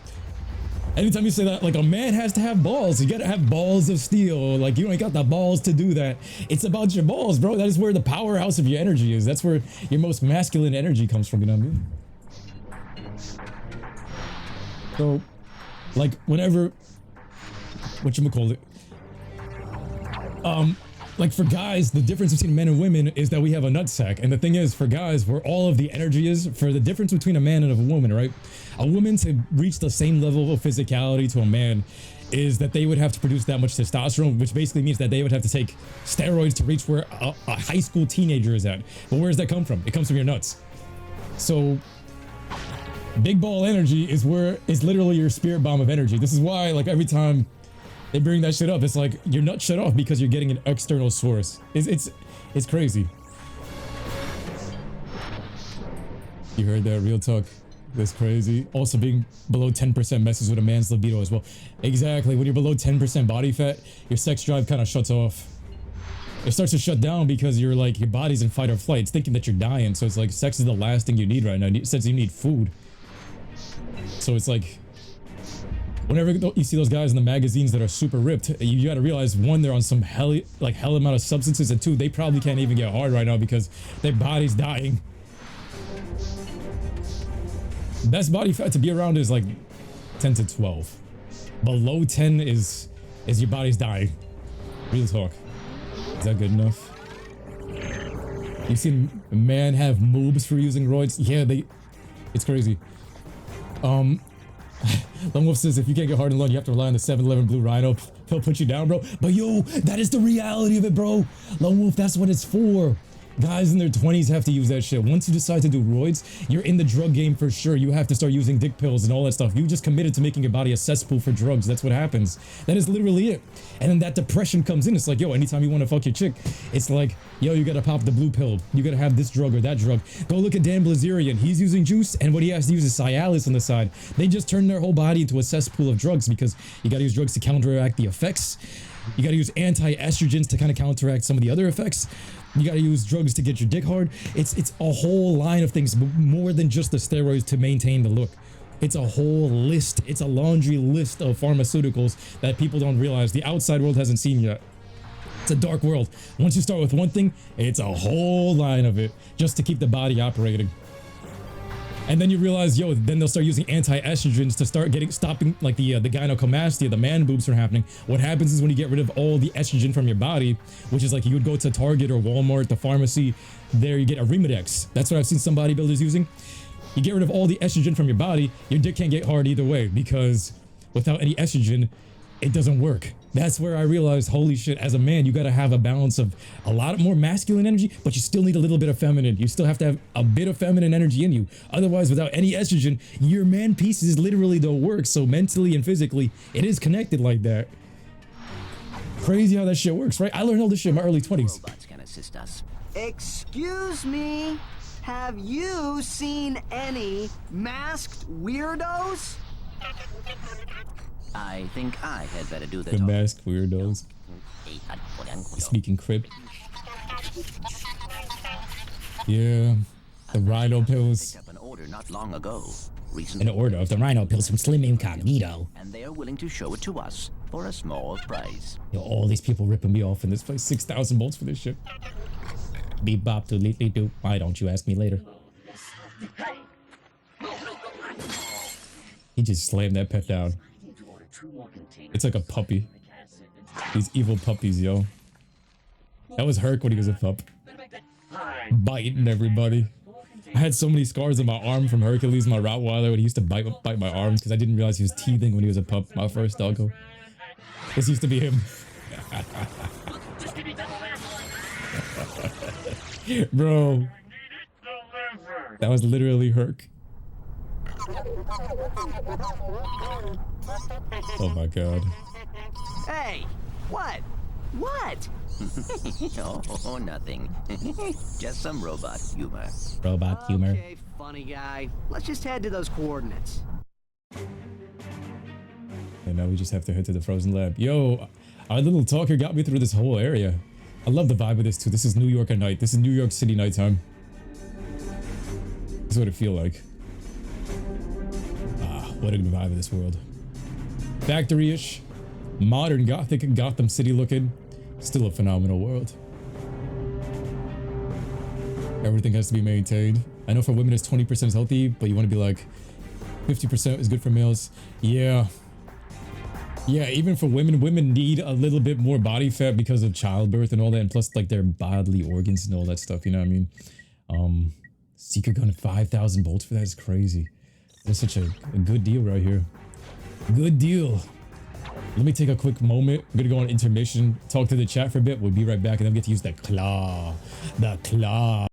anytime you say that, like, a man has to have balls, you gotta have balls of steel. Like, you ain't got the balls to do that. It's about your balls, bro. That is where the powerhouse of your energy is. That's where your most masculine energy comes from, you know what I mean? So, like, whenever, whatchamacallit, like for guys, the difference between men and women is that we have a nutsack. And the thing is, for guys, where all of the energy is, for the difference between a man and a woman, right? A woman to reach the same level of physicality to a man is that they would have to produce that much testosterone, which basically means that they would have to take steroids to reach where a high school teenager is at. But where does that come from? It comes from your nuts. So big ball energy is literally your spirit bomb of energy. This is why, like, every time they bring that shit up, it's like your nuts shut off because you're getting an external source. It's crazy. You heard that? Real talk. That's crazy. Also, being below 10% messes with a man's libido as well. Exactly. When you're below 10% body fat, your sex drive kind of shuts off. It starts to shut down because you're like, your body's in fight or flight. It's thinking that you're dying. So it's like, sex is the last thing you need right now. Since you need food. So it's like, whenever you see those guys in the magazines that are super ripped, you gotta realize, one, they're on some hell amount of substances, and two, they probably can't even get hard right now because their body's dying. Best body fat to be around is like 10 to 12. Below 10 is your body's dying. Real talk. Is that good enough? You've seen a man have moobs for using roids? Yeah, it's crazy. Lone Wolf says, if you can't get hard and long, you have to rely on the 7-Eleven Blue Rhino. He'll put you down, bro. But yo, that is the reality of it, bro. Lone Wolf, that's what it's for. Guys in their 20s have to use that shit. Once you decide to do roids, you're in the drug game for sure. You have to start using dick pills and all that stuff. You just committed to making your body a cesspool for drugs. That's what happens. That is literally it. And then that depression comes in. It's like, yo, anytime you want to fuck your chick, it's like, yo, you gotta pop the blue pill. You gotta have this drug or that drug. Go look at Dan Blazerian. He's using juice, and what he has to use is Cialis on the side. They just turn their whole body into a cesspool of drugs because you gotta use drugs to counteract the effects. You gotta use anti-estrogens to kind of counteract some of the other effects. You gotta use drugs to get your dick hard. It's a whole line of things, more than just the steroids to maintain the look. It's a whole list. It's a laundry list of pharmaceuticals that people don't realize the outside world hasn't seen yet. It's a dark world. Once you start with one thing, it's a whole line of it just to keep the body operating. And then you realize, yo, then they'll start using anti-estrogens to start stopping like the gynecomastia, the man boobs from happening. What happens is when you get rid of all the estrogen from your body, which is like you would go to Target or Walmart, the pharmacy, there you get Arimidex. That's what I've seen some bodybuilders using. You get rid of all the estrogen from your body, your dick can't get hard either way, because without any estrogen, it doesn't work. That's where I realized, holy shit, as a man, you gotta have a balance of a lot more masculine energy, but you still need a little bit of feminine. You still have to have a bit of feminine energy in you. Otherwise, without any estrogen, your man pieces literally don't work. So mentally and physically, it is connected like that. Crazy how that shit works, right? I learned all this shit in my early 20s. Robots can assist us. Excuse me? Have you seen any masked weirdos? I think I had better do the The masked weirdos. Speaking crib. Yeah. The rhino pills. Picked up an order not long ago. An order of the rhino pills from Slim Incognito. And they are willing to show it to us for a small price. Yo, all these people ripping me off in this place. 6,000 bolts for this shit. Beep bop to leetly doop. Why don't you ask me later? He just slammed that pet down. It's like a puppy. These evil puppies, yo. That was Herc when he was a pup. Biting everybody. I had so many scars on my arm from Hercules, my Rottweiler, when he used to bite my arms because I didn't realize he was teething when he was a pup. My first doggo. This used to be him. Bro. That was literally Herc. Oh my god. Hey, what? What? Oh, nothing. Just some robot humor. Robot humor. Okay, funny guy. Let's just head to those coordinates. And now we just have to head to the frozen lab. Yo, our little talker got me through this whole area. I love the vibe of this too. This is New York at night. This is New York City nighttime. This is what it feel like. Ah, what a good vibe of this world. Factory-ish, modern Gothic and Gotham City looking. Still a phenomenal world. Everything has to be maintained. I know for women it's 20% healthy, but you want to be like 50% is good for males. Yeah. Yeah, even for women, women need a little bit more body fat because of childbirth and all that, and plus like their bodily organs and all that stuff, you know what I mean? Secret gun 5,000 bolts for that is crazy. That's such a good deal right here. Good deal. Let me take a quick moment. I'm gonna go on intermission, talk to the chat for a bit. We'll be right back, and then we get to use the claw. The claw.